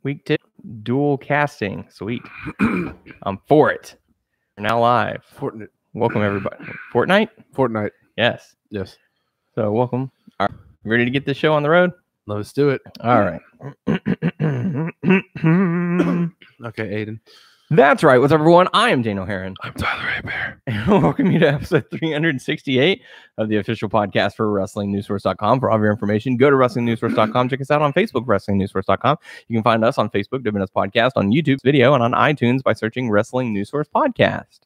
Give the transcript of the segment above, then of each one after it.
Week 2, dual casting. Sweet. I'm for it. We're now live. Fortnite. Welcome, everybody. Fortnite? Yes. So, welcome. All right. Ready to get this show on the road? Let's do it. All right. Okay, Aiden. That's right. What's up, everyone? I am Daniel Heron. I'm Tyler Abear. And welcome you to episode 368 of the official podcast for WrestlingNewsSource.com. For all of your information, go to WrestlingNewsSource.com. Check us out on Facebook, WrestlingNewsSource.com. You can find us on Facebook, WNS Podcast, on YouTube video, and on iTunes by searching Wrestling News Source Podcast.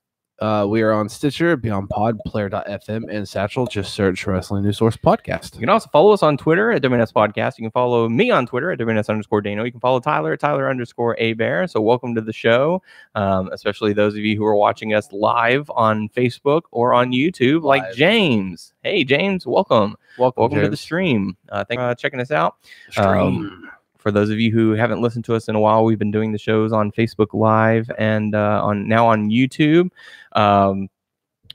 We are on Stitcher, Beyond Pod, Player.fm, and Satchel. Just search Wrestling News Source Podcast. You can also follow us on Twitter at WNS Podcast. You can follow me on Twitter at WNS_Dano. You can follow Tyler at Tyler_Abear. So welcome to the show, especially those of you who are watching us live on Facebook or on YouTube, like James. Hey, James, welcome. Welcome James. to the stream. Thanks for checking us out. Stream. For those of you who haven't listened to us in a while, we've been doing the shows on Facebook Live and on YouTube.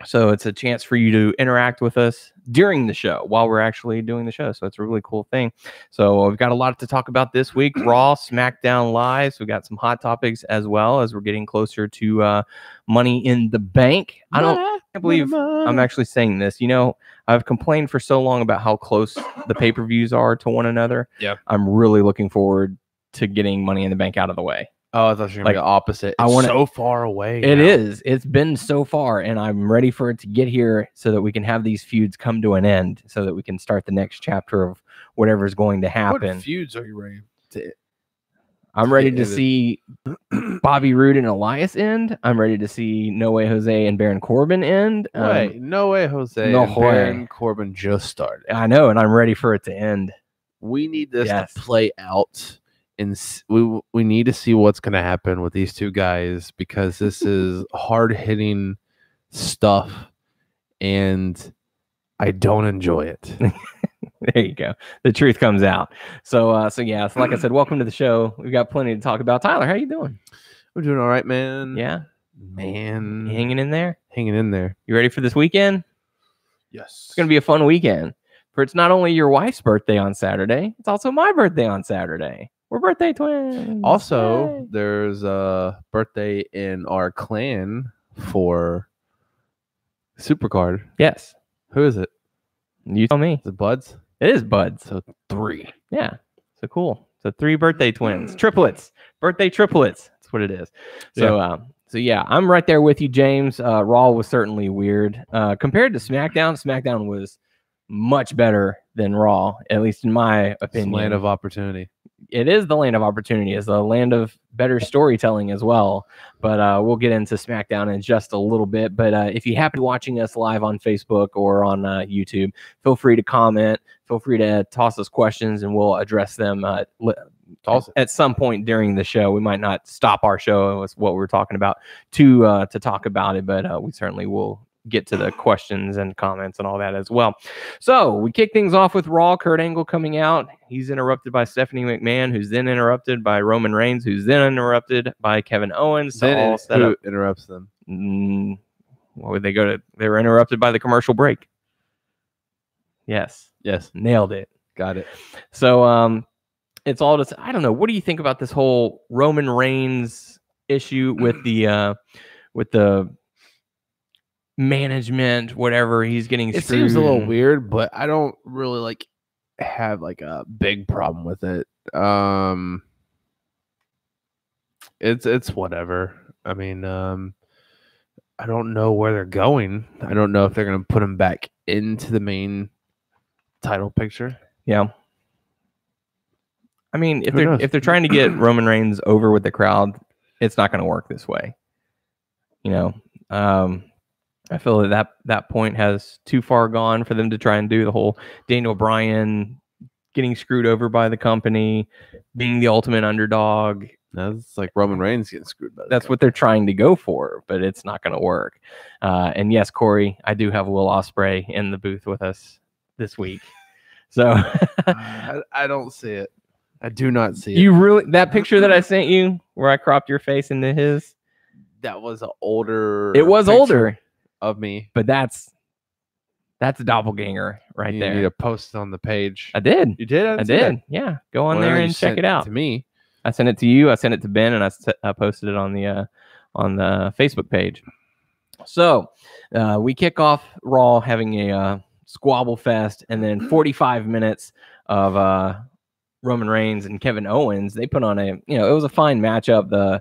So it's a chance for you to interact with us during the show while we're actually doing the show. So it's a really cool thing. So we've got a lot to talk about this week. Raw, SmackDown Live. So we've got some hot topics as well as we're getting closer to Money in the Bank. I can't believe I'm actually saying this. You know, I've complained for so long about how close the pay-per-views are to one another. Yeah. I'm really looking forward to getting Money in the Bank out of the way. Oh, I thought you were going to be the opposite. It's so far away. It is. It's been so far, and I'm ready for it to get here so that we can have these feuds come to an end, so that we can start the next chapter of whatever's going to happen. What feuds are you ready to? I'm ready to see Bobby Roode and Elias end. I'm ready to see No Way Jose and Baron Corbin end. Wait, No Way Jose No and way. Baron Corbin just started. I know, and I'm ready for it to end. We need this to play out. And we need to see what's going to happen with these two guys, because this is hard-hitting stuff, and I don't enjoy it. There you go. The truth comes out. So like I said, welcome to the show. We've got plenty to talk about. Tyler, how you doing? I'm doing all right, man. Yeah? Man. You hanging in there? Hanging in there. You ready for this weekend? Yes. It's going to be a fun weekend. For it's not only your wife's birthday on Saturday, it's also my birthday on Saturday. We're birthday twins. Also, Yay. there's a birthday in our clan for Supercard. Yes. Who is it? You tell me. Is it Buds? It is Buds. So 3. Yeah. So cool. So 3 birthday twins. Triplets. Birthday triplets. That's what it is. So, yeah, I'm right there with you, James. Raw was certainly weird. Compared to SmackDown, SmackDown was much better than Raw, at least in my opinion. Land of opportunity. It is the land of opportunity. It's the land of better storytelling as well. But we'll get into SmackDown in just a little bit. But if you happen to be watching us live on Facebook or on YouTube, feel free to comment. Feel free to toss us questions, and we'll address them at some point during the show. We might not stop our show with what we're talking about to talk about it, but we certainly will get to the questions and comments and all that as well. So we kick things off with Raw. Kurt Angle coming out. He's interrupted by Stephanie McMahon, who's then interrupted by Roman Reigns, who's then interrupted by Kevin Owens. Then who interrupts them? What would they go to? They were interrupted by the commercial break. Yes. Nailed it. Got it. So it's all just, I don't know. What do you think about this whole Roman Reigns issue with the management, whatever? He's getting screwed. It seems a little weird, but I don't really have a big problem with it. It's whatever. I mean, I don't know where they're going. I don't know if they're going to put him back into the main title picture. Yeah. I mean, if they're trying to get Roman Reigns over with the crowd, it's not going to work this way. You know, I feel that point has too far gone for them to try and do the whole Daniel Bryan getting screwed over by the company, being the ultimate underdog. That's like Roman Reigns getting screwed by That's what they're trying to go for, but it's not going to work. And yes, Corey, I do have Will Ospreay in the booth with us this week. So I don't see it. I do not see it. You really, that picture that I sent you where I cropped your face into his? That was an older. It was older of me, but that's a doppelganger right there. You need to post it on the page. I did. You did? I did. Yeah. Go on there and check it out. To me. I sent it to you. I sent it to Ben, and I posted it on the Facebook page. So we kick off Raw having a squabble fest, and then 45 minutes of Roman Reigns and Kevin Owens. They put on it was a fine matchup.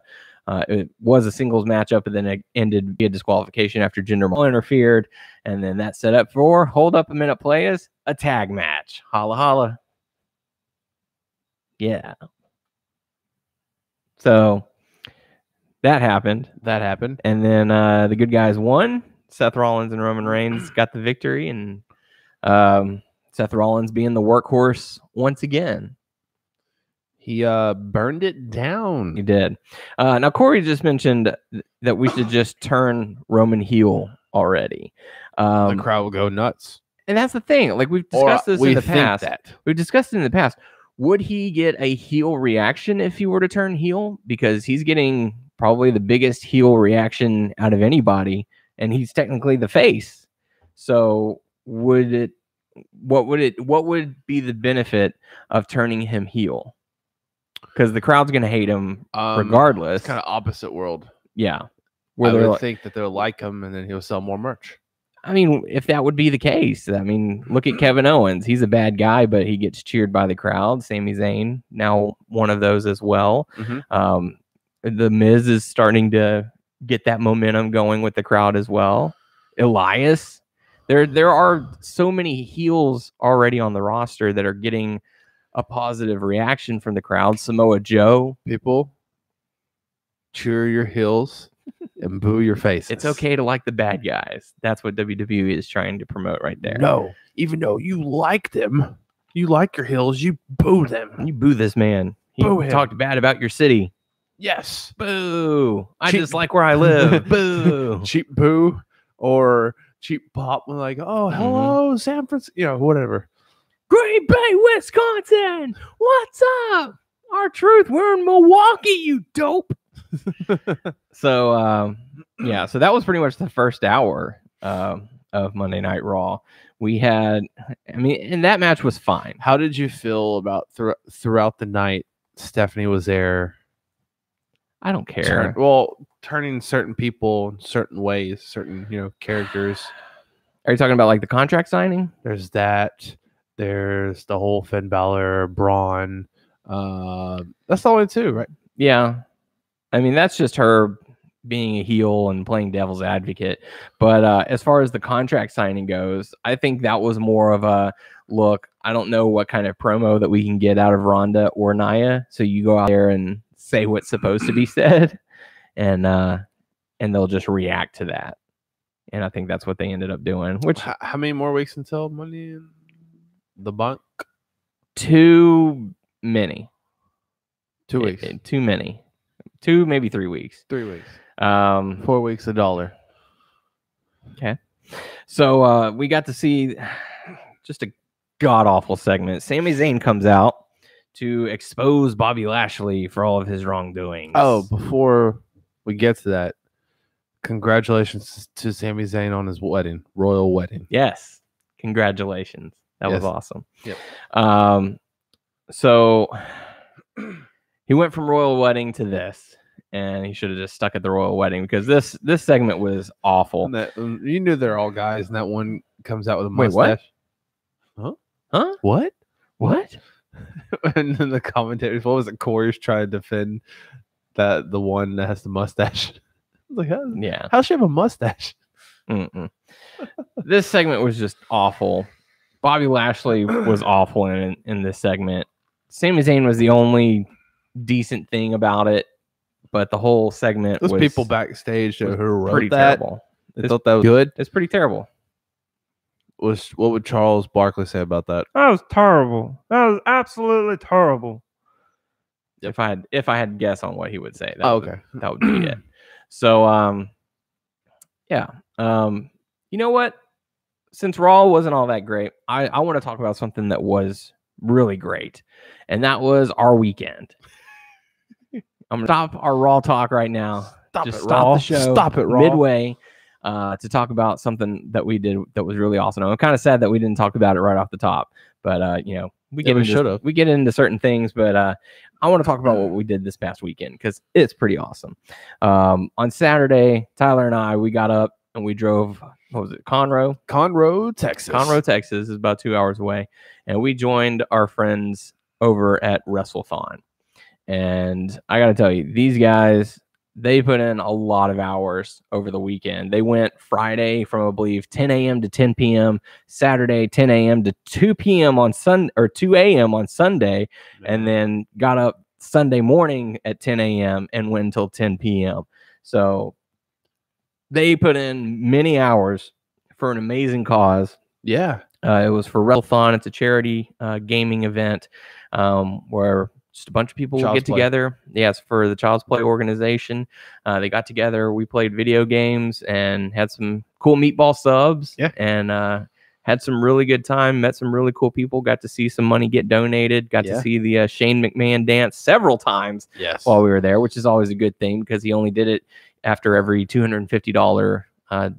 It was a singles matchup, and then it ended via disqualification after Jinder Mahal interfered, and then that set up for, hold up a minute, players, a tag match. Holla holla. Yeah. So that happened. And then the good guys won. Seth Rollins and Roman Reigns got the victory, and Seth Rollins being the workhorse once again. He burned it down. He did. Now, Corey just mentioned that we should just turn Roman heel already. The crowd will go nuts. And that's the thing. Like, we've discussed this in the past. We've discussed it in the past. Would he get a heel reaction if he were to turn heel? Because he's getting probably the biggest heel reaction out of anybody, and he's technically the face. So what would be the benefit of turning him heel? Because the crowd's going to hate him regardless. It's kind of opposite world. Yeah. I would think that they'll like him, and then he'll sell more merch. I mean, if that would be the case, I mean, look at Kevin Owens. He's a bad guy, but he gets cheered by the crowd. Sami Zayn, now one of those as well. Mm-hmm. The Miz is starting to get that momentum going with the crowd as well. Elias. There are so many heels already on the roster that are getting a positive reaction from the crowd. Samoa Joe. People, cheer your heels and boo your faces. It's okay to like the bad guys. That's what WWE is trying to promote right there. No, even though you like them, you like your heels, you boo them. You boo this man. He talked bad about your city. Yes. Boo. I just like where I live. Boo. Cheap boo or cheap pop. Like, oh, hello, San Francisco, whatever. Green Bay, Wisconsin. What's up? Our truth. We're in Milwaukee, you dope. So so that was pretty much the first hour of Monday Night Raw. We had, and that match was fine. How did you feel about throughout the night? Stephanie was there. I don't care. Turning certain people in certain ways, certain characters. Are you talking about like the contract signing? There's that. There's the whole Finn Balor, Braun. That's the only two, right? Yeah. I mean, that's just her being a heel and playing devil's advocate. But as far as the contract signing goes, I think that was more of a look. I don't know what kind of promo that we can get out of Ronda or Nia. So you go out there and say what's supposed to be said, and they'll just react to that. And I think that's what they ended up doing. Which, how many more weeks until Money in the Bank? Too many. 2 weeks. Too many. 2, maybe 3 weeks. 3 weeks. 4 weeks, $1. Okay. So we got to see just a god-awful segment. Sami Zayn comes out to expose Bobby Lashley for all of his wrongdoings. Oh, before we get to that, congratulations to Sami Zayn on his wedding, royal wedding. Yes. Congratulations. That was awesome. Yep. So he went from royal wedding to this, and he should have just stuck at the royal wedding because this segment was awful. You knew they're all guys, and that one comes out with a mustache. Wait, what? Huh? What? And then the commentators, what was it? Corey's trying to defend the one that has the mustache. Like, how's she have a mustache? This segment was just awful. Bobby Lashley was awful in this segment. Sami Zayn was the only decent thing about it, but the whole segment was people backstage who wrote that. Terrible. They thought that was good. It's pretty terrible. What would Charles Barkley say about that? That was terrible. That was absolutely terrible. If I had to guess on what he would say, that would be it. So you know what? Since Raw wasn't all that great, I want to talk about something that was really great, and that was our weekend. I'm gonna stop our Raw talk right now. Stop the show. Stop it, Raw. Midway. To talk about something that we did that was really awesome. I'm kind of sad that we didn't talk about it right off the top, but we get into certain things. But I want to talk about what we did this past weekend because it's pretty awesome. On Saturday, Tyler and I, we got up and we drove, what was it, Conroe, Texas. Conroe, Texas is about 2 hours away. And we joined our friends over at WrestleThon. And I got to tell you, these guys, they put in a lot of hours over the weekend. They went Friday from, I believe, 10 a.m. to 10 p.m., Saturday, 10 a.m. to 2 p.m. on Sunday, or 2 a.m. on Sunday, and then got up Sunday morning at 10 a.m. and went until 10 p.m. So they put in many hours for an amazing cause. Yeah. It was for WrestleThon. It's a charity gaming event where just a bunch of people will get together. Yes, for the Child's Play organization. They got together. We played video games and had some cool meatball subs. Yeah. And had some really good time. Met some really cool people. Got to see some money get donated. Got to see the Shane McMahon dance several times while we were there, which is always a good thing because he only did it after every $250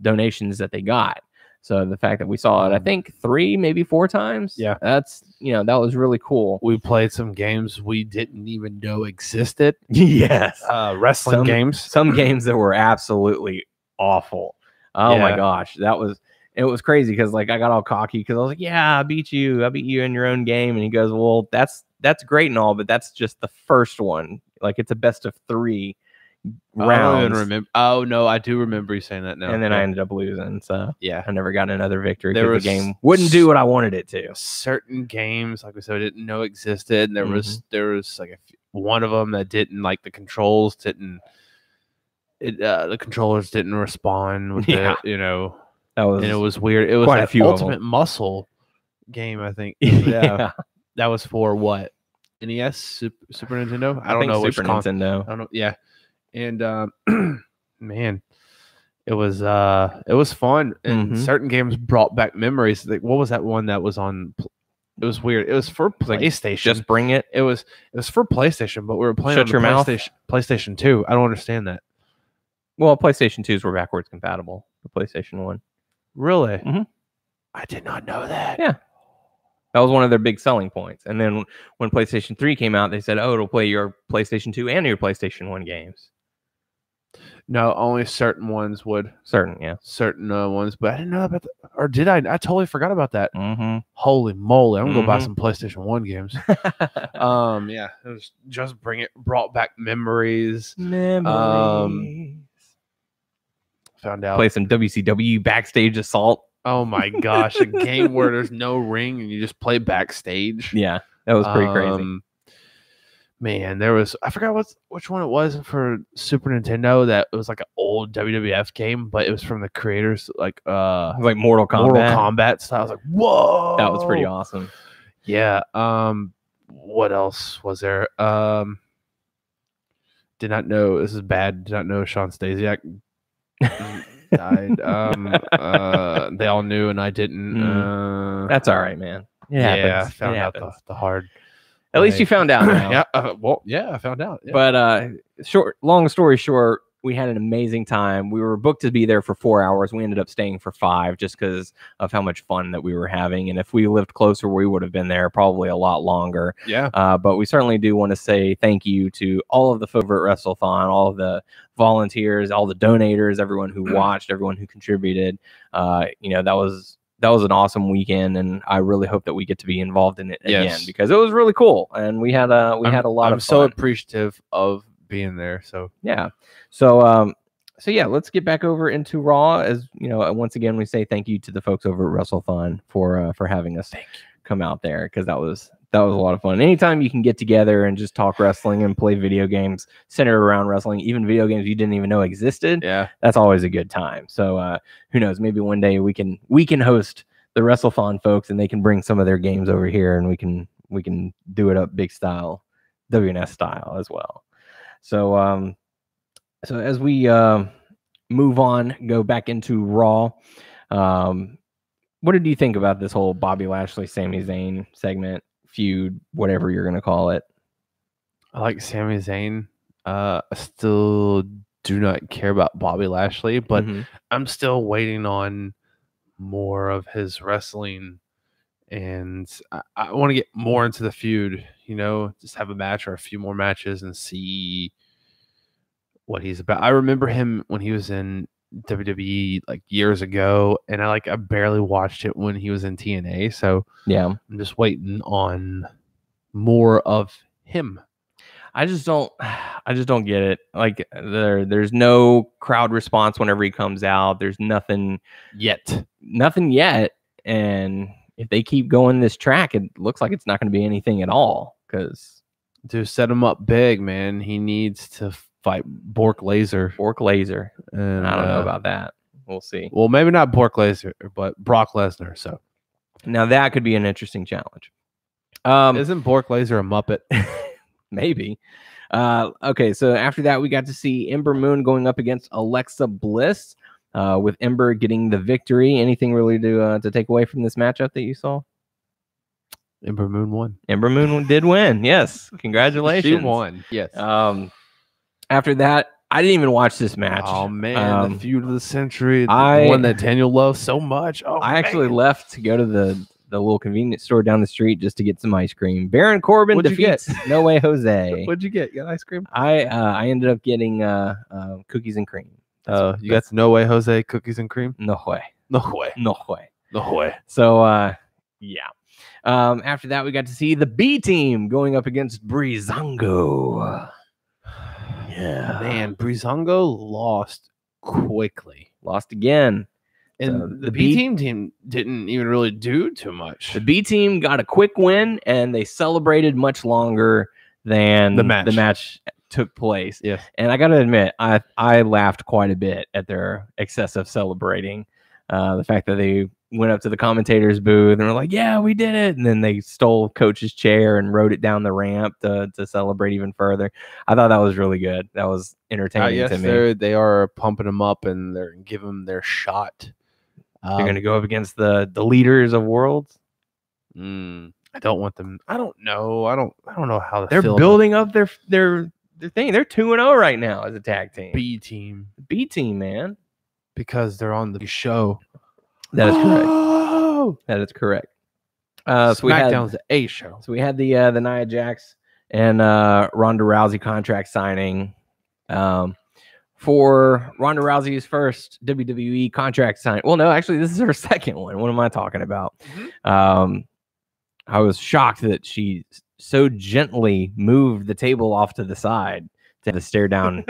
donations that they got. So the fact that we saw it, I think 3, maybe 4 times. Yeah. That's, that was really cool. We played some games we didn't even know existed. Yes. Wrestling games. Some games that were absolutely awful. Oh my gosh. It was crazy because like I got all cocky because I was like, yeah, I beat you in your own game. And he goes, well, that's great and all, but that's just the first one. Like it's a best of 3 rounds. I don't even remember. Oh no, I do remember you saying that now. And then I ended up losing. So yeah, I never got another victory because the game wouldn't do what I wanted it to. Certain games, like we said, I didn't know existed. And there was like one of them that didn't, like the controls didn't. The controllers didn't respond with the, that was, and it was weird. It was quite a few Ultimate Muscle game, I think. Yeah, that was for what? NES, Super Nintendo. I don't know which Nintendo. I don't know. Yeah. And man, it was fun. And certain games brought back memories. Like what was that one that was on? It was weird. It was for PlayStation. Like, just bring it. It was for PlayStation, but we were playing on PlayStation 2. I don't understand that. Well, PlayStation 2s were backwards compatible. The PlayStation 1. Really? Mm-hmm. I did not know that. Yeah. That was one of their big selling points. And then when PlayStation 3 came out, they said, oh, it'll play your PlayStation 2 and your PlayStation 1 games. No, only certain ones would. Certain ones. But I didn't know about that. Or did I? I totally forgot about that. Mm-hmm. Holy moly. I'm going to go buy some PlayStation 1 games. Yeah. It was just brought back memories. Found out. Play some WCW Backstage Assault. Oh my gosh, a game where there's no ring and you just play backstage. Yeah, that was pretty crazy. Man, I forgot which one it was for Super Nintendo that it was like an old WWF game, but it was from the creators like Mortal Kombat style. I was like, whoa. That was pretty awesome. Yeah. What else was there? Did not know this is bad. Did not know Sean Stasiak died. They all knew and I didn't. That's all right, man. I found out the hard. At least you found out now. Yeah. I found out. Yeah. But long story short, we had an amazing time. We were booked to be there for 4 hours. We ended up staying for 5 just because of how much fun that we were having. And if we lived closer, we would have been there probably a lot longer. Yeah. But we certainly do want to say thank you to all of the folk at WrestleThon, all of the volunteers, all the donators, everyone who watched, everyone who contributed. That was an awesome weekend, and I really hope that we get to be involved in it again because it was really cool, and we had a lot of fun. I'm so appreciative of being there. So yeah, so let's get back over into Raw. As you know, once again, we say thank you to the folks over at WrestleThon for having us come out there because that was a lot of fun. Anytime you can get together and just talk wrestling and play video games centered around wrestling, even video games you didn't even know existed, that's always a good time. So who knows? Maybe one day we can host the WrestleThon folks and they can bring some of their games over here and we can do it up big style, WNS style as well. So so as we move on, go back into Raw. What did you think about this whole Bobby Lashley, Sami Zayn segment? Feud, whatever you're gonna call it. I like Sami Zayn. I still do not care about Bobby Lashley, but I'm still waiting on more of his wrestling And I want to get more into the feud, just have a match or a few more matches and see what he's about. I remember him when he was in WWE like years ago, and I barely watched it when he was in TNA. So yeah, I'm just waiting on more of him. I just don't get it. Like there's no crowd response whenever he comes out. There's nothing yet. And if they keep going this track, it looks like it's not going to be anything at all. Because to set him up big, man, he needs to fight Bork Laser. And I don't know about that. We'll see. Well, maybe not Bork Laser, but Brock Lesnar. So now that could be an interesting challenge. Isn't Bork Laser a Muppet? Maybe. Okay, so after that, we got to see Ember Moon going up against Alexa Bliss, with Ember getting the victory. Anything really to take away from this matchup that you saw? Ember Moon won. Ember Moon did win. Yes, congratulations. She won. Yes. After that, I didn't even watch this match. Oh man, the feud of the century. The one that Daniel loves so much. Oh, I actually left to go to the little convenience store down the street just to get some ice cream. Baron Corbin defeats No Way Jose. What'd you get? You got ice cream? I ended up getting cookies and cream. You got No Way Jose cookies and cream? No way. So yeah. After that, we got to see the B team going up against Breezango. Yeah, man, Breezango lost quickly. Lost again. And the B team didn't even really do too much. The B team got a quick win, and they celebrated much longer than the match took place. Yes. And I got to admit, I laughed quite a bit at their excessive celebrating. The fact that they went up to the commentator's booth and were like, yeah, we did it. And then they stole Coach's chair and rode it down the ramp to celebrate even further. I thought that was really good. That was entertaining to me. They are pumping them up, and they're giving them their shot. They're going to go up against the leaders of worlds. I don't want them. I don't know. I don't know how they're building up their thing. They're 2-0 right now as a tag team. B team, man, because they're on the show. That is correct. That is correct. SmackDown's the A show. So we had the Nia Jax and Ronda Rousey contract signing. For Ronda Rousey's first WWE contract sign. Well, no, actually, this is her second one. What am I talking about? Mm-hmm. I was shocked that she so gently moved the table off to the side to stare down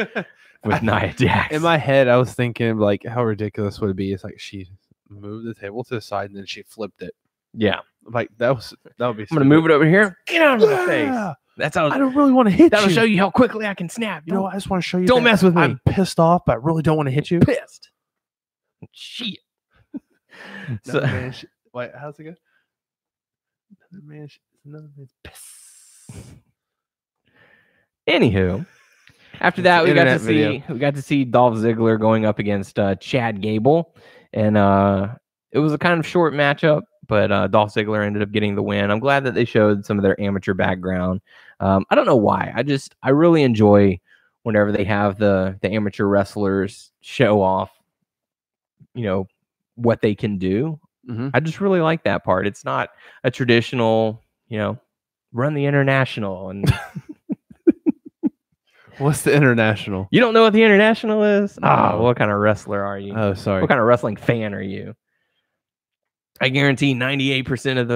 with Nia Jax. In my head, I was thinking, like, how ridiculous would it be? It's like she moved the table to the side and then she flipped it. Yeah. Like, that would be I'm going to move it over here. Get out of my face. That's how I don't really want to hit That'll show you how quickly I can snap. You know, I just want to show you. Don't mess with me. I'm pissed off, but I really don't want to hit you. Pissed. Shit. So, man, wait, how's it go? Another man's piss. Anywho, after that, we got to see Dolph Ziggler going up against Chad Gable, and it was a kind of short matchup. But Dolph Ziggler ended up getting the win. I'm glad that they showed some of their amateur background. I don't know why. I really enjoy whenever they have the amateur wrestlers show off, what they can do. Mm-hmm. I just really like that part. It's not a traditional, run the international. And what's the international? You don't know what the international is? No. What kind of wrestler are you? Oh, sorry. What kind of wrestling fan are you? I guarantee 98% of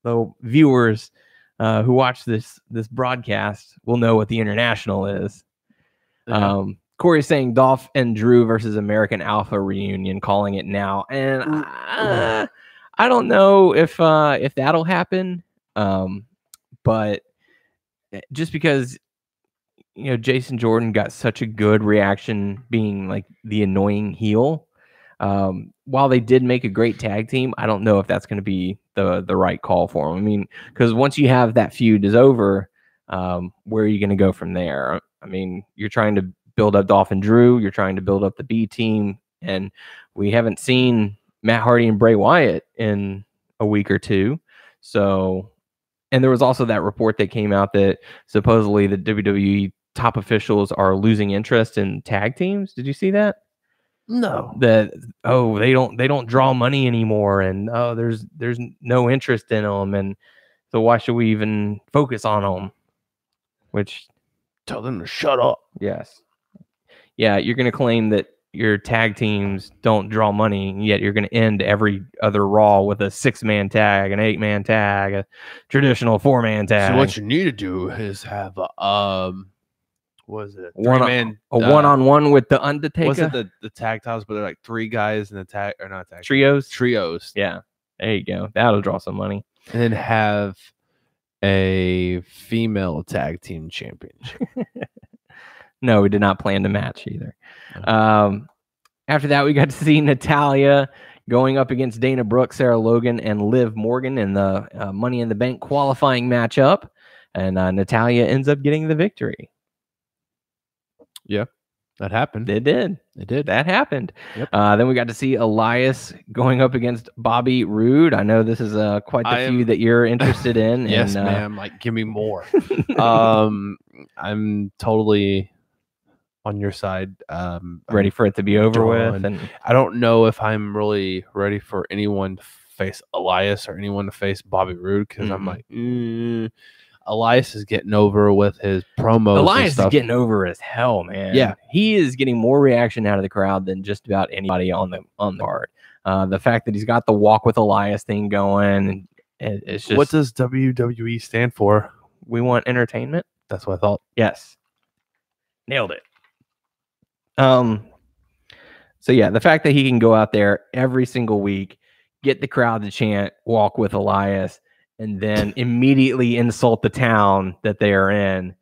the viewers who watch this broadcast will know what the international is. Yeah. Corey's saying Dolph and Drew versus American Alpha reunion, calling it now, and I don't know if that'll happen. But just because Jason Jordan got such a good reaction being like the annoying heel. While they did make a great tag team, I don't know if that's going to be the right call for them. I mean, because once you have that feud is over, where are you going to go from there? I mean, you're trying to build up Dolph and Drew. You're trying to build up the B team. And we haven't seen Matt Hardy and Bray Wyatt in a week or two. So, and there was also that report that came out that supposedly the WWE top officials are losing interest in tag teams. Did you see that? No. That they don't draw money anymore, and there's no interest in them, and so why should we even focus on them? Which tell them to shut up. Yes. Yeah, you're going to claim that your tag teams don't draw money, and yet you're going to end every other Raw with a 6-man tag, an 8-man tag, a traditional 4-man tag. So what you need to do is have what is it? One-on-one with the Undertaker. Was it the tag titles, but they're like 3 guys in the tag or not tag trios? Yeah, there you go. That'll draw some money. And then have a female tag team championship. No, we did not plan to match either. After that, we got to see Natalya going up against Dana Brooke, Sarah Logan, and Liv Morgan in the Money in the Bank qualifying matchup. And Natalya ends up getting the victory. Yeah, that happened. It did. That happened. Yep. Then we got to see Elias going up against Bobby Roode. I know this is quite the feud that you're interested in. Yes, ma'am. Like, give me more. I'm totally on your side. Ready for it to be over with. And I don't know if I'm really ready for anyone to face Elias or anyone to face Bobby Roode, because I'm like, Elias is getting over with his promos. Elias is getting over as hell, man. Yeah, he is getting more reaction out of the crowd than just about anybody on the card. The fact that he's got the Walk with Elias thing going, it's just. What does WWE stand for? We want entertainment. That's what I thought. Yes, nailed it. So yeah, the fact that he can go out there every single week, get the crowd to chant "Walk with Elias," and then immediately insult the town that they are in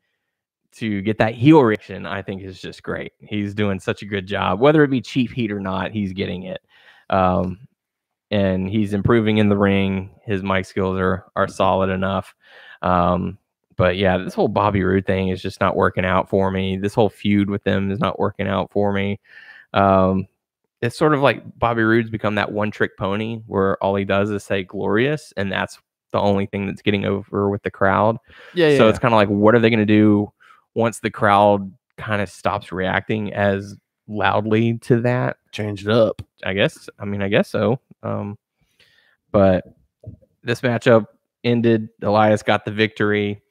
to get that heel reaction, I think is just great. He's doing such a good job. Whether it be cheap heat or not, he's getting it. And he's improving in the ring. His mic skills are solid enough. But yeah, this whole Bobby Roode thing is just not working out for me. This whole feud with them is not working out for me. It's sort of like Bobby Roode's become that one-trick pony where all he does is say glorious, and that's the only thing that's getting over with the crowd. So it's kind of like, what are they going to do once the crowd kind of stops reacting as loudly to that? Change it up. I guess so. But this matchup ended. Elias got the victory.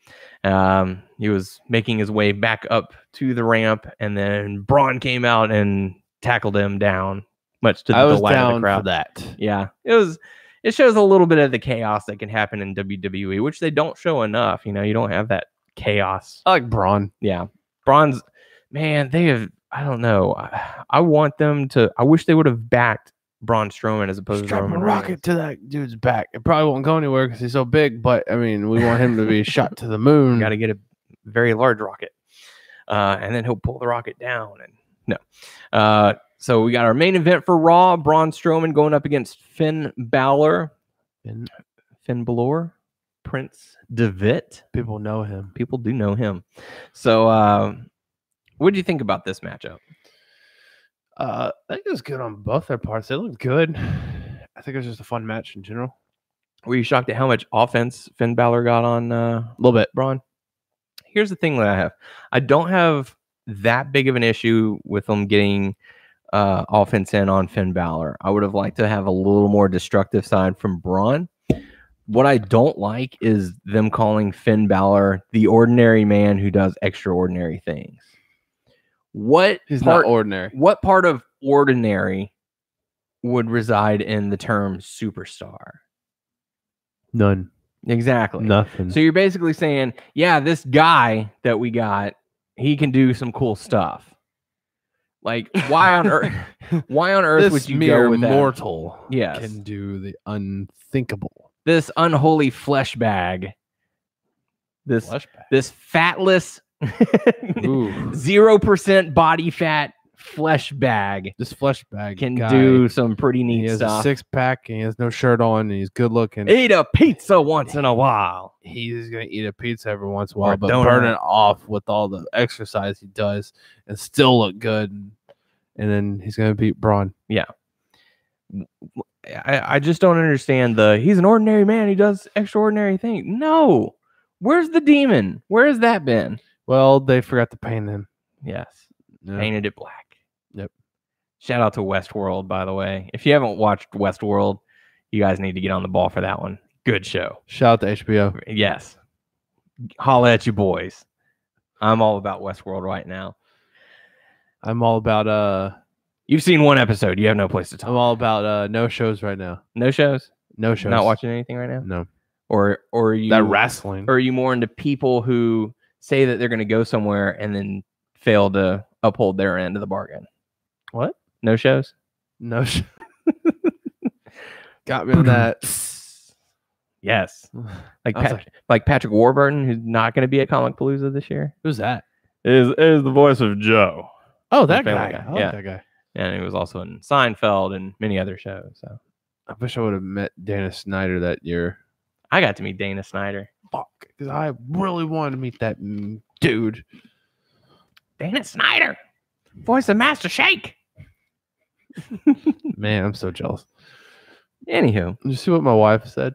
He was making his way back up to the ramp, and then Braun came out and tackled him down, much to the delight of the crowd. For that. Yeah, it shows a little bit of the chaos that can happen in WWE, which they don't show enough. You don't have that chaos. I like Braun. Yeah, Braun's, man, they have, I don't know. I want them to, I wish they would have backed Braun Strowman as opposed to Roman Reigns. Rocket to that dude's back. It probably won't go anywhere because he's so big, but I mean, we want him to be shot to the moon. Got to get a very large rocket, and then he'll pull the rocket down. And no, so we got our main event for Raw: Braun Strowman going up against Finn Balor. Finn Balor, Prince Devitt. People know him. People do know him. So, what do you think about this matchup? I think it was good on both their parts. They looked good. I think it was just a fun match in general. Were you shocked at how much offense Finn Balor got on a little bit, Braun? Here's the thing that I have. I don't have that big of an issue with them getting offense in on Finn Balor. I would have liked to have a little more destructive side from Braun. What I don't like is them calling Finn Balor the ordinary man who does extraordinary things. He's not ordinary. What part of ordinary would reside in the term superstar? None. Exactly. Nothing. So you're basically saying, yeah, this guy that we got, he can do some cool stuff. Like, why on earth? Why on earth would you go with that? Mortal? Yes. Can do the unthinkable. This unholy flesh bag. This fatless 0% body fat flesh bag. This flesh bag can do some pretty neat stuff. He has a 6-pack and he has no shirt on and he's good looking. Eat a pizza once in a while. He's gonna eat a pizza every once in a while, but burn it off with all the exercise he does and still look good. And then he's gonna beat Braun. Yeah. I just don't understand he's an ordinary man. He does extraordinary things. No. Where's the demon? Where has that been? Well, they forgot to paint him. Yes. Yeah. Painted it black. Yep. Shout out to Westworld, by the way. If you haven't watched Westworld, you guys need to get on the ball for that one. Good show. Shout out to HBO. Yes. Holla at you boys. I'm all about Westworld right now. I'm all about You've seen one episode. You have no place to talk. I'm all about no shows right now. No shows? No shows. Not watching anything right now? No. Or are you that wrestling? Or are you more into people who say that they're going to go somewhere and then fail to uphold their end of the bargain? What? No shows? No shows. Got me on that. Yes. Like Patrick Warburton, who's not going to be at Comic Palooza this year. Who's that? Is the voice of Joe. Oh, that guy. I like yeah. that guy. And he was also in Seinfeld and many other shows. So I wish I would have met Dana Snyder that year. I got to meet Dana Snyder. Fuck, because I really wanted to meet that dude. Dana Snyder, voice of Master Shake. Man, I'm so jealous. Anywho, Did you see what my wife said?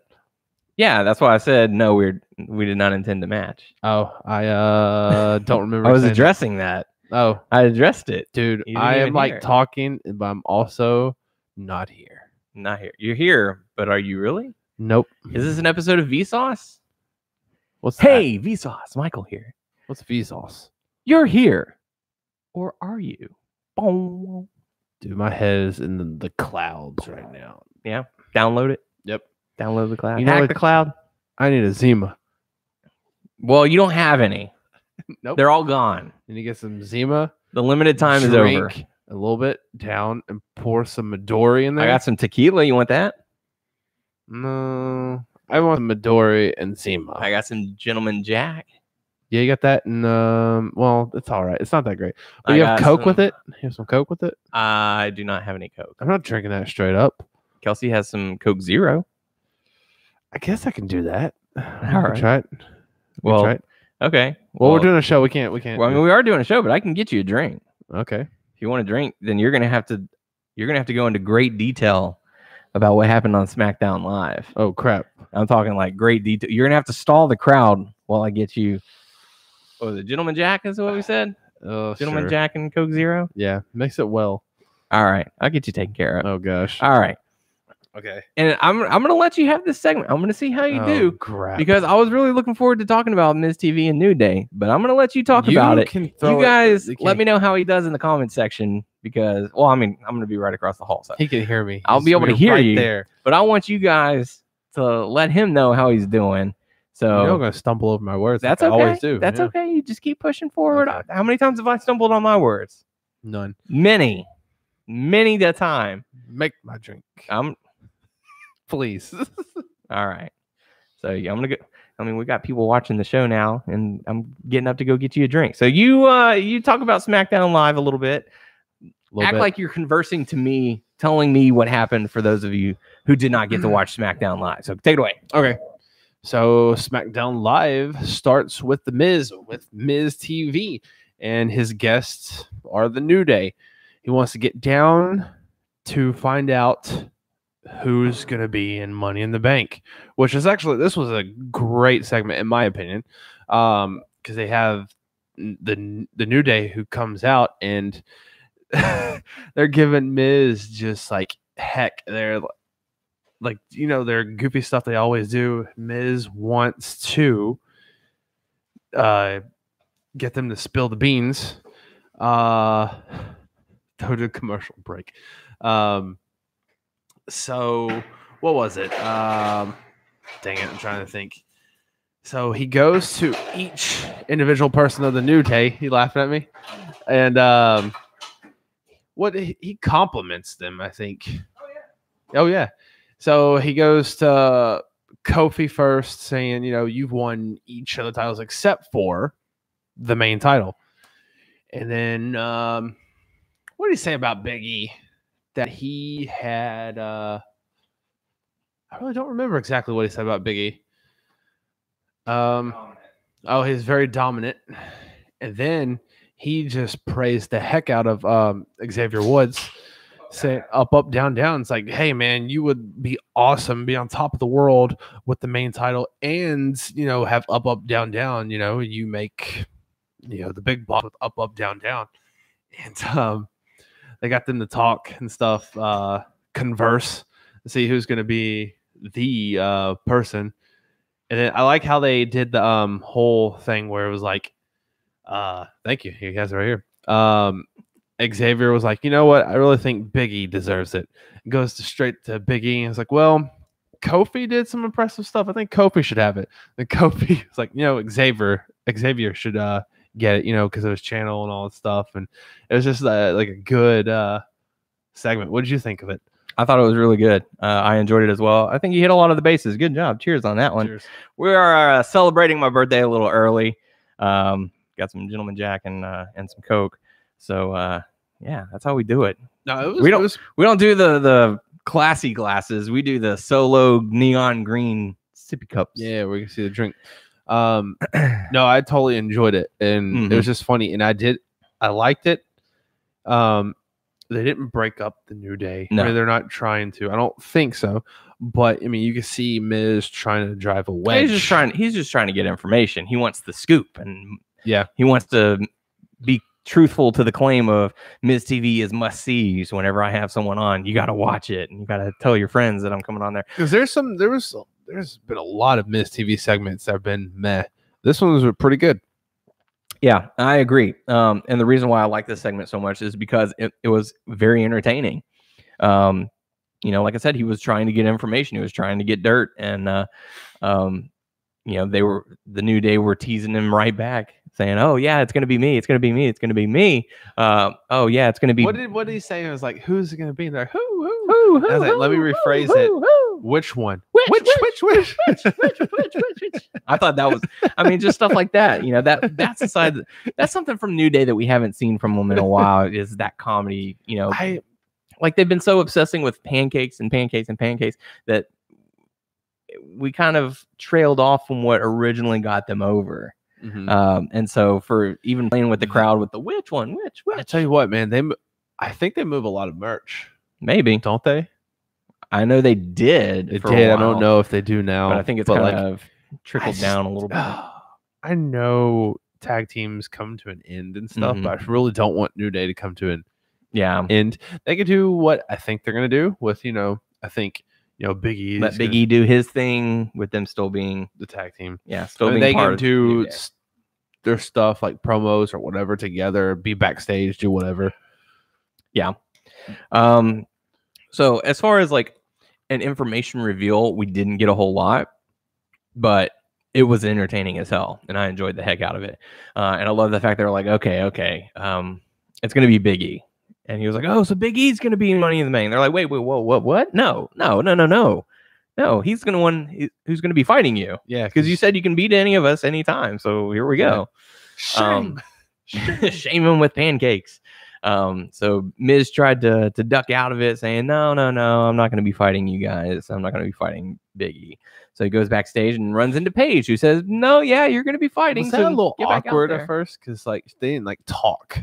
Yeah, that's why I said no. We did not intend to match. Oh, I don't remember. I was addressing that. Oh, I addressed it, dude. I am like talking, but I'm also not here. Not here. You're here, but are you really? Nope. Is this an episode of Vsauce? What's Hey, Vsauce, Michael here. What's Vsauce? You're here, or are you? Boom. Dude, my head is in the clouds right now. Yeah, download it. Yep. Download the cloud. You know Hack what? the cloud. I need a Zima. Well, you don't have any. Nope. They're all gone. And you get some Zima. The limited time is over. A little bit down and pour some Midori in there. I got some tequila. You want that? No, I want Midori and Zima. I got some Gentleman Jack. Yeah, you got that, and well, it's all right. It's not that great. But you have Coke with it. You have some Coke with it. I do not have any Coke. I'm not drinking that straight up. Kelsey has some Coke Zero. I guess I can do that. All right. Try it. Well, try it. Okay. Well, we're doing a show. We can't. Well, I mean, we are doing a show, but I can get you a drink. Okay. If you want a drink, then you're gonna have to go into great detail about what happened on SmackDown Live. Oh crap! I'm talking like great detail. You're gonna have to stall the crowd while I get you. Oh, the Gentleman Jack is what we said. Oh, Gentleman sure. Jack and Coke Zero. Yeah, mix it well. All right, I'll get you taken care of. Oh gosh. All right. Okay. And I'm gonna let you have this segment. I'm gonna see how you do. Crap. Because I was really looking forward to talking about Miz TV and New Day, but I'm gonna let you talk about it. You guys let me know how he does in the comment section because, well, I mean, I'm gonna be right across the hall, so he can hear me. I'll be able to hear you there. But I want you guys to let him know how he's doing. So I'm gonna stumble over my words. That's like okay. I always do. That's okay. You just keep pushing forward. Okay. How many times have I stumbled on my words? None. Many the time. Make my drink. Please. All right. So I'm gonna go. I mean, we got people watching the show now, and I'm getting up to go get you a drink. So you talk about SmackDown Live a little bit. Act like you're conversing to me, telling me what happened for those of you who did not get to watch SmackDown Live. So take it away. Okay. So SmackDown Live starts with The Miz, with Miz TV, and his guests are the New Day. He wants to get down to find out who's going to be in Money in the Bank, which is actually, this was a great segment in my opinion, because they have the New Day who comes out and they're giving Miz just like heck. They're like, you know, their goofy stuff they always do. Miz wants to get them to spill the beans. Go to commercial break. So what was it? Dang it, I'm trying to think. So he goes to each individual person of the New Day. He laughing at me, and what he compliments them, I think. Oh yeah. So he goes to Kofi first, saying, you know, you've won each of the titles except for the main title. And then what did he say about Big E? That he had I really don't remember exactly what he said about Big E. He's very dominant. And then he just praised the heck out of Xavier Woods, saying up, down, down. It's like, hey man, you would be awesome, be on top of the world with the main title, and you know, have up, down, down. You know, you make, you know, the big boss with up, down, down. And they got them to talk and stuff, converse, see who's going to be the person. And then I like how they did the whole thing where it was like, thank you, you guys are right here. Xavier was like, you know what? I really think Big E deserves it. Goes straight to Big E and it's like, well, Kofi did some impressive stuff. I think Kofi should have it. And Kofi was like, you know, Xavier should get it, you know, because of his channel and all that stuff. And it was just like a good segment. What did you think of it? I thought it was really good. I enjoyed it as well. I think you hit a lot of the bases. Good job. Cheers on that one. Cheers. We are celebrating my birthday a little early. Got some Gentleman Jack and some Coke. So yeah, that's how we do it. No, we don't do the classy glasses. We do the solo neon green sippy cups. Yeah, we can see the drink. No, I totally enjoyed it, and it was just funny, and I liked it. They didn't break up the New Day. No. I mean, they're not trying to. I don't think so. But I mean, you can see Miz trying to drive a wedge. He's just trying to get information. He wants the scoop, and yeah, he wants to be truthful to the claim of Miz TV is must sees. Whenever I have someone on, you got to watch it, and you got to tell your friends that I'm coming on there. Because there's been a lot of Miz TV segments that have been meh. This one was pretty good. Yeah, I agree. And the reason why I like this segment so much is because it was very entertaining. You know, like I said, he was trying to get information. He was trying to get dirt. And, you know, the New Day were teasing him right back, saying, oh, yeah, it's going to be me. It's going to be me. It's going to be me. Oh, yeah, it's going to be. What did he say? It was like, who's it going to be? There? Who? I was like, let me rephrase it. Which one? Which? I thought that was, I mean, just stuff like that. You know, that's a side, that's something from New Day that we haven't seen from them in a while, is that comedy. You know, like they've been so obsessing with pancakes that we kind of trailed off from what originally got them over. And so for even playing with the crowd with the which one, which I tell you what, man, I think they move a lot of merch. Maybe, don't they? I know they did. They did. I don't know if they do now, but I think it's kind of trickled down a little bit. I know tag teams come to an end and stuff, but I really don't want New Day to come to an end. They could do what I think they're gonna do with, you know, I think, you know, Big E. Let Big E do his thing with them still being the tag team. Yeah, still being they part can do their stuff like promos or whatever together, be backstage, do whatever. Yeah. So as far as like an information reveal, we didn't get a whole lot, but it was entertaining as hell, and I enjoyed the heck out of it. And I love the fact they were like, okay, it's going to be Big E. And he was like, oh, so Big E's going to be in Money in the Bank. They're like, wait, whoa, what? No. He's going to one who's going to be fighting you. Yeah, because you said you can beat any of us anytime. So here we go. Shame him with pancakes. So Miz tried to duck out of it, saying, no, I'm not going to be fighting you guys. I'm not going to be fighting Big E. So he goes backstage and runs into Paige, who says, no, yeah, you're going to be fighting. Was that a little awkward at first? Because like they didn't like talk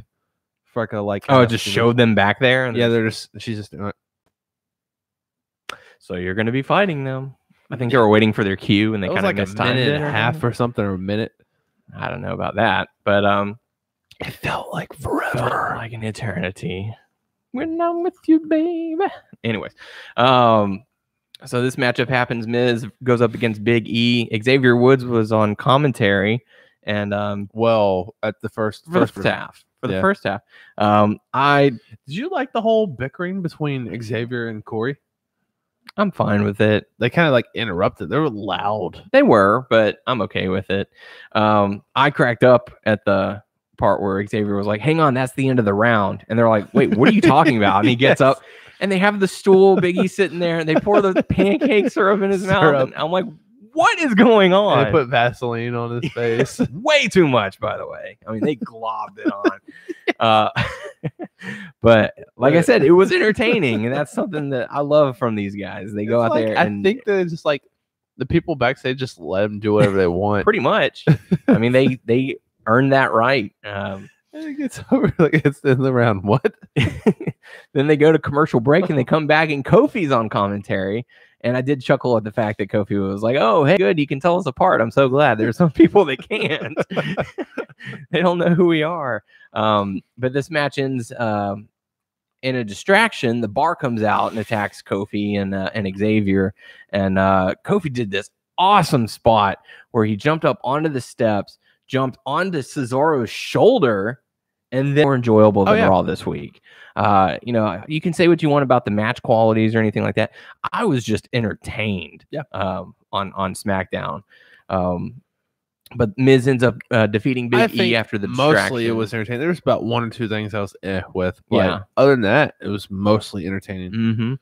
for like just showed them back there. And yeah, she's just doing it. So you're going to be fighting them. I think they were waiting for their cue, and they kind of missed time. A minute and a half or something, or a minute. I don't know about that, but it felt like forever, felt like an eternity. When I'm with you, baby. Anyways, so this matchup happens. Miz goes up against Big E. Xavier Woods was on commentary, and at the first half. For the first half, did you like the whole bickering between Xavier and Corey? I'm fine with it. They kind of like interrupted. They were loud. They were, but I'm okay with it. I cracked up at the part where Xavier was like, hang on, that's the end of the round. And they're like, wait, what are you talking about? And he gets up and they have the stool, Big E sitting there, and they pour the pancake syrup in his mouth. And I'm like, what is going on? And they put Vaseline on his face. Way too much, by the way. I mean, they globbed it on. But like I said, it was entertaining, and that's something that I love from these guys. They go out there, and I think they're just like the people backstage just let them do whatever they want. Pretty much. I mean, they earned that right. It's over. Like it's in the round. What? Then they go to commercial break, and they come back, and Kofi's on commentary. And I did chuckle at the fact that Kofi was like, oh, hey, good, you can tell us apart. I'm so glad. There's some people that can't. They don't know who we are. But this match ends in a distraction, the bar comes out and attacks Kofi and Xavier. And Kofi did this awesome spot where he jumped up onto the steps, jumped onto Cesaro's shoulder, and then more enjoyable than Raw this week. You know, you can say what you want about the match qualities or anything like that. I was just entertained on SmackDown. But Miz ends up defeating Big E after the distraction. Mostly it was entertaining. There was about 1 or 2 things I was with. But other than that, it was mostly entertaining.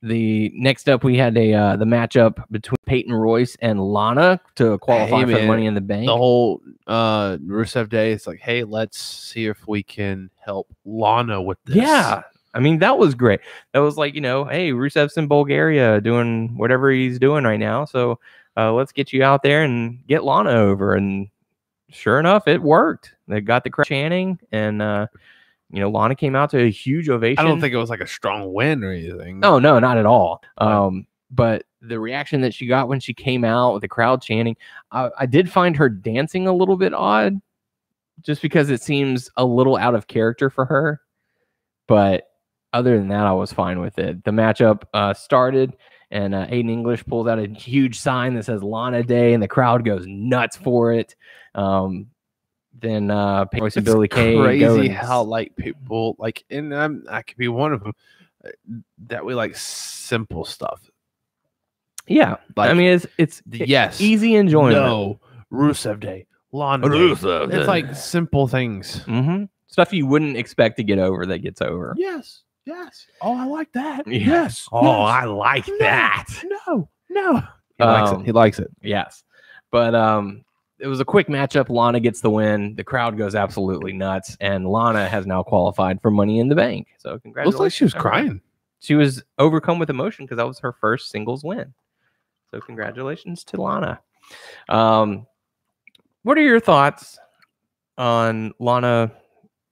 The next up, we had the matchup between Peyton Royce and Lana to qualify for the Money in the Bank. The whole Rusev Day, it's like, hey, let's see if we can help Lana with this. Yeah. I mean, that was great. That was like, you know, hey, Rusev's in Bulgaria doing whatever he's doing right now. So let's get you out there and get Lana over. And sure enough, it worked. They got the crowd chanting, and you know, Lana came out to a huge ovation. I don't think it was like a strong win or anything. No, not at all. But the reaction that she got when she came out with the crowd chanting, I did find her dancing a little bit odd, just because it seems a little out of character for her. But other than that, I was fine with it. The matchup started, and Aiden English pulls out a huge sign that says Lana Day, and the crowd goes nuts for it. Then Peyton Royce and Billy Kay. Crazy how like people like, and I could be one of them, that we like simple stuff. Yeah, like, I mean it's easy enjoyment. No, Rusev Day, Lana Day. It's like simple things. Stuff you wouldn't expect to get over that gets over. Yes. Oh, I like that. Yes. Oh, I like that. No. He likes it. Yes, but it was a quick matchup. Lana gets the win. The crowd goes absolutely nuts, and Lana has now qualified for Money in the Bank. So congratulations. Looks like she was crying. She was overcome with emotion because that was her first singles win. So congratulations to Lana. What are your thoughts on Lana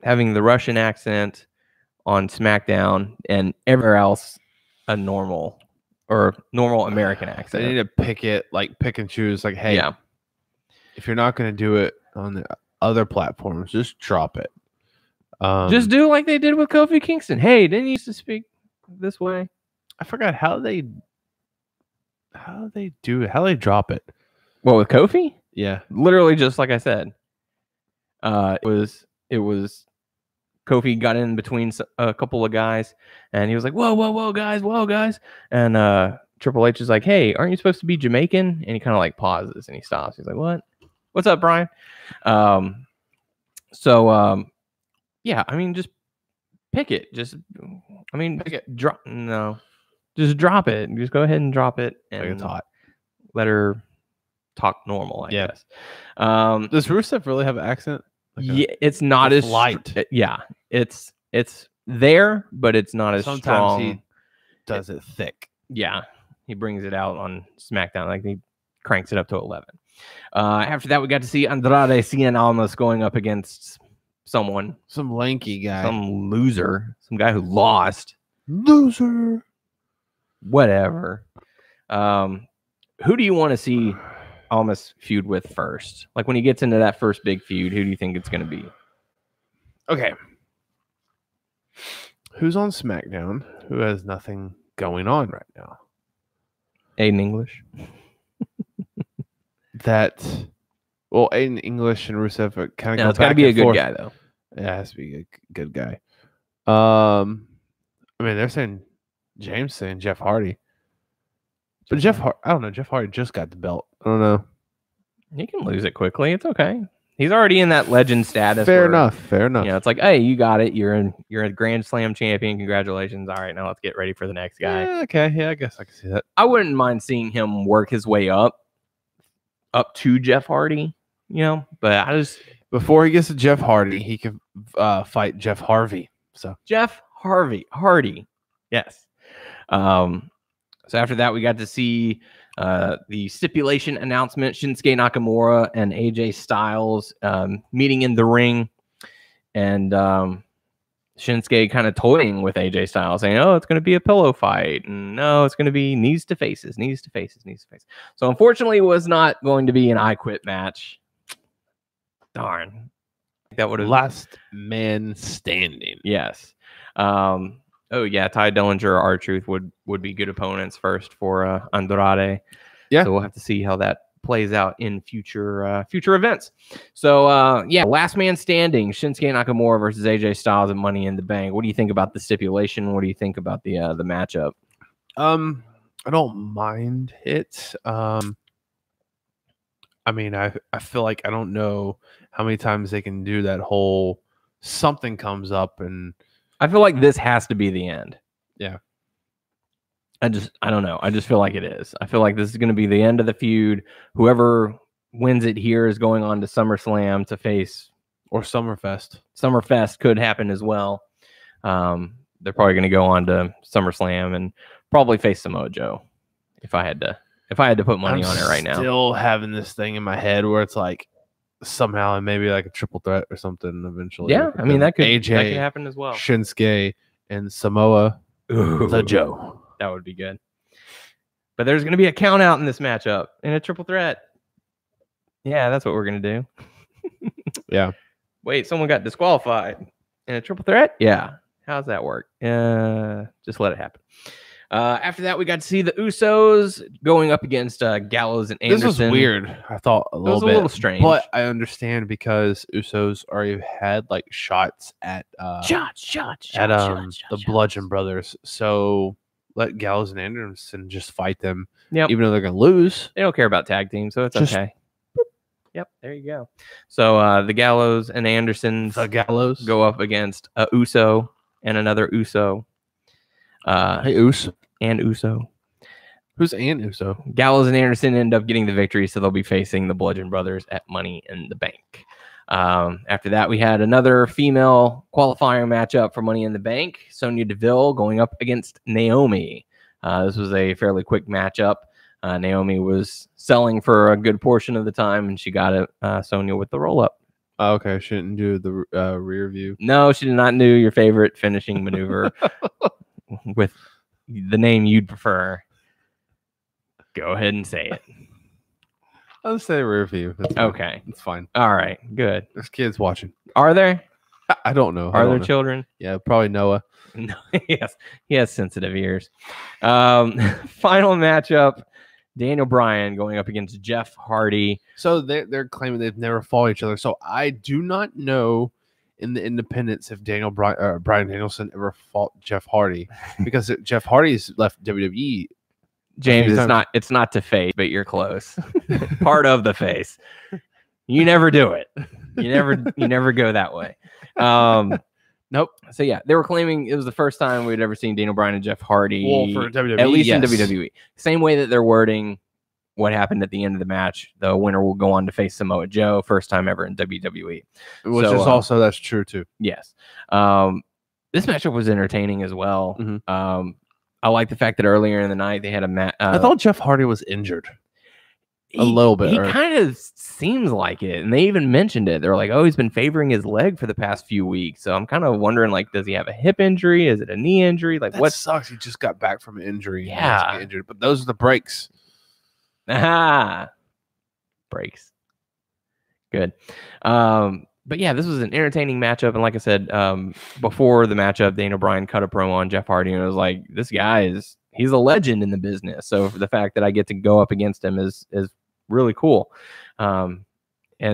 having the Russian accent on SmackDown and everywhere else a normal American accent? They need to pick and choose. Like, hey, if you're not going to do it on the other platforms, just drop it. Just do like they did with Kofi Kingston. Hey, didn't you used to speak this way? I forgot how they do it. How they drop it. Well, with Kofi? Yeah. Literally just like I said. It was Kofi got in between a couple of guys, and he was like, whoa, guys. And Triple H is like, hey, aren't you supposed to be Jamaican? And he kind of like pauses and he stops. He's like, what? What's up, Brian? Yeah, I mean, just pick it. Just drop it. Just go ahead and drop it and let her talk normal, I guess. Does Rusev really have an accent? It's not as light. It's there, but it's not as Sometimes strong. He does it thick. Yeah, he brings it out on SmackDown. Like he cranks it up to 11. After that, we got to see Andrade Cien Almas going up against some lanky guy, some loser, some guy who lost. Loser. Whatever. Who do you want to see Almas feud with first? Like when he gets into that first big feud, who do you think it's going to be? Okay. Who's on SmackDown who has nothing going on right now? Aiden English. Aiden English and Rusev are kind of it's got to be a good guy, though. Yeah, it has to be a good guy. I mean, they're saying Jeff Hardy. But I don't know. Jeff Hardy just got the belt. I don't know. He can lose it quickly. It's okay. He's already in that legend status. Fair enough. You know, it's like, hey, you got it. You're a Grand Slam champion. Congratulations. All right, now let's get ready for the next guy. Yeah, okay. Yeah, I guess I can see that. I wouldn't mind seeing him work his way up to Jeff Hardy. You know, but before he gets to Jeff Hardy, he can fight Jeff Harvey. So Jeff Hardy. Yes. So after that, we got to see the stipulation announcement: Shinsuke Nakamura and AJ Styles meeting in the ring, and Shinsuke kind of toying with AJ Styles, saying, "Oh, it's going to be a pillow fight, and no, it's going to be knees to faces." So unfortunately, it was not going to be an I Quit match. Darn. That would have last man standing. Yes. Oh yeah, Ty Dillinger, R-Truth would be good opponents first for Andrade. Yeah. So we'll have to see how that plays out in future events. So yeah, last man standing, Shinsuke Nakamura versus AJ Styles and Money in the Bank. What do you think about the stipulation? What do you think about the matchup? I don't mind it. I mean, I feel like I don't know how many times they can do that whole something comes up, and I feel like this has to be the end. Yeah. I don't know. I just feel like it is. I feel like this is going to be the end of the feud. Whoever wins it here is going on to SummerSlam to face, or Summerfest. Summerfest could happen as well. They're probably going to go on to SummerSlam and probably face Samoa Joe. If I had to put money on it right now. Still having this thing in my head where it's like somehow and maybe like a triple threat or something eventually. Yeah, I mean that could AJ, happen as well. Shinsuke and Samoa the Joe. That would be good. But there's going to be a count out in this matchup in a triple threat. Yeah, that's what we're going to do. Yeah. Wait, someone got disqualified in a triple threat? Yeah. How's that work? Just let it happen. After that, we got to see the Usos going up against Gallows and Anderson. This was weird. I thought it was a little strange. But I understand because Usos already had like shots at the Bludgeon Brothers. So let Gallows and Anderson just fight them. Yep. Even though they're going to lose. They don't care about tag team, so it's okay. Yep, there you go. So the Gallows and Andersons go up against a Uso and another Uso. Hey, Uso. And Uso. Who's and Uso? Gallows and Anderson end up getting the victory, so they'll be facing the Bludgeon Brothers at Money in the Bank. After that, we had another female qualifying matchup for Money in the Bank. Sonya Deville going up against Naomi. This was a fairly quick matchup. Naomi was selling for a good portion of the time, and she got it, Sonya with the roll-up. Oh, okay, she didn't do the rear view. No, she did not do your favorite finishing maneuver with the name you'd prefer. Go ahead and say it. I'll say rear view. Okay. It's fine. All right. Good. There's kids watching. Are there? I don't know. Are there children? Yeah, probably Noah. No, yes. He has sensitive ears. Final matchup. Daniel Bryan going up against Jeff Hardy. So they're claiming they've never fought each other. So I do not know in the independents if Bryan Danielson ever fought Jeff Hardy, because Jeff Hardy's left WWE. James, it's not to face, but you're close. Part of the face. You never do it. You never go that way. Nope. So yeah, they were claiming it was the first time we'd ever seen Daniel Bryan and Jeff Hardy. Well, for WWE, at least yes. in WWE. Same way that they're wording what happened at the end of the match. The winner will go on to face Samoa Joe, first time ever in WWE. Which is also that's true too. Yes. This matchup was entertaining as well. Mm-hmm. I like the fact that earlier in the night they had a match. I thought Jeff Hardy was injured. A little bit. He kind of seems like it. And they even mentioned it. They're like, oh, he's been favoring his leg for the past few weeks. So I'm kind of wondering, like, does he have a hip injury? Is it a knee injury? Like, what sucks? He just got back from an injury. Yeah. Injured. But those are the breaks. Aha. Breaks. Good. But yeah, this was an entertaining matchup. And like I said, before the matchup, Daniel Bryan cut a promo on Jeff Hardy. And it was like, this guy he's a legend in the business. So for the fact that I get to go up against him is really cool. And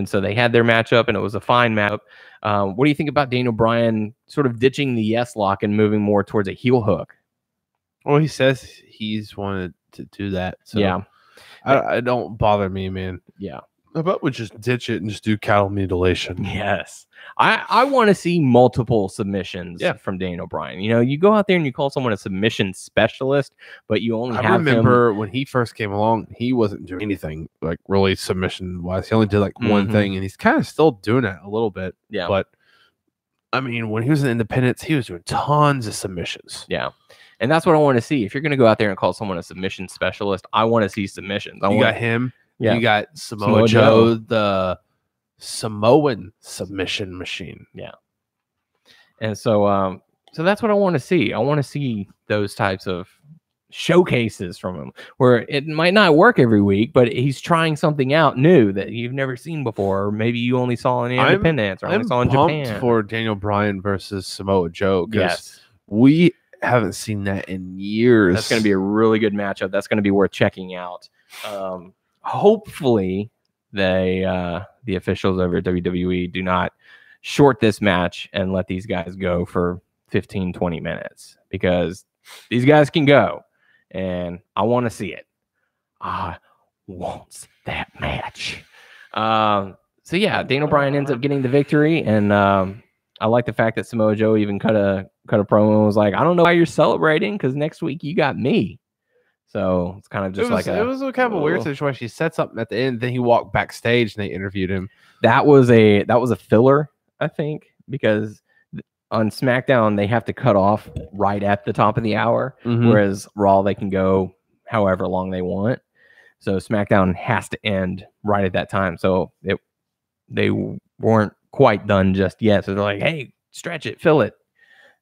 so they had their matchup, and it was a fine matchup. What do you think about Daniel Bryan sort of ditching the yes lock and moving more towards a heel hook? Well, he says he's wanted to do that. So yeah. I don't bother me, man. Yeah. How about we just ditch it and just do cattle mutilation? Yes. I want to see multiple submissions from Daniel Bryan. You know, you go out there and you call someone a submission specialist, but you only have remember when he first came along, he wasn't doing anything like really submission wise. He only did like one thing, and he's kind of still doing it a little bit. Yeah. But I mean, when he was in Independence, he was doing tons of submissions. Yeah. And that's what I want to see. If you're going to go out there and call someone a submission specialist, I want to see submissions. Got him. Yeah. You got Samoa Joe, the Samoan submission machine. Yeah. And so that's what I want to see. I want to see those types of showcases from him where it might not work every week, but he's trying something out new that you've never seen before. Or maybe you only saw in Independence or only saw in Japan. For Daniel Bryan versus Samoa Joe. Yes. We haven't seen that in years. That's going to be a really good matchup. That's going to be worth checking out. Hopefully the officials over at WWE do not short this match and let these guys go for 15, 20 minutes because these guys can go and I want to see it. I want that match. So yeah, Daniel Bryan ends up getting the victory, and I like the fact that Samoa Joe even cut a promo and was like, I don't know why you're celebrating because next week you got me. So it's kind of just it was kind of a weird situation. He said something at the end, then he walked backstage and they interviewed him. That was a filler, I think, because on SmackDown they have to cut off right at the top of the hour, whereas Raw they can go however long they want. So SmackDown has to end right at that time. So they weren't quite done just yet. So they're like, hey, stretch it, fill it.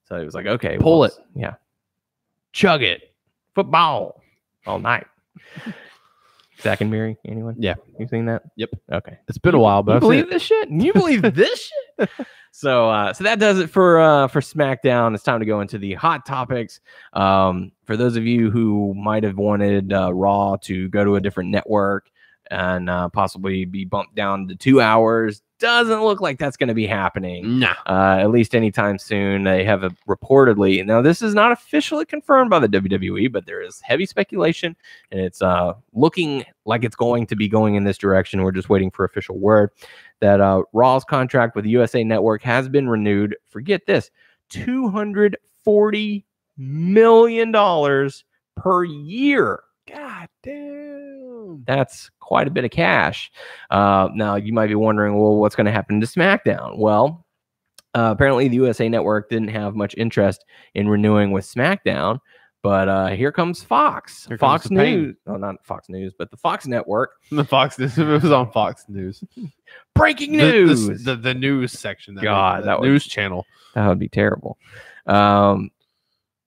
So it was like, okay, pull it. Yeah. Chug it. Football all night. Zach and Miri, anyone? Yeah. You seen that? Yep. Okay. It's been a while, but you believe this shit? You believe this shit? So that does it for SmackDown. It's time to go into the hot topics. For those of you who might have wanted Raw to go to a different network and possibly be bumped down to 2 hours, doesn't look like that's going to be happening. Nah. At least anytime soon. They have reportedly. Now, this is not officially confirmed by the WWE, but there is heavy speculation, and it's looking like it's going to be going in this direction. We're just waiting for official word that Raw's contract with the USA Network has been renewed. Forget this, $240 million per year. God damn. That's quite a bit of cash. Now, you might be wondering, well, what's going to happen to SmackDown? Well, apparently the USA Network didn't have much interest in renewing with SmackDown, but here comes Fox. Fox News. Oh, not Fox News, but the Fox Network. The Fox News. It was on Fox News. Breaking news. The news section. That news channel. That would be terrible.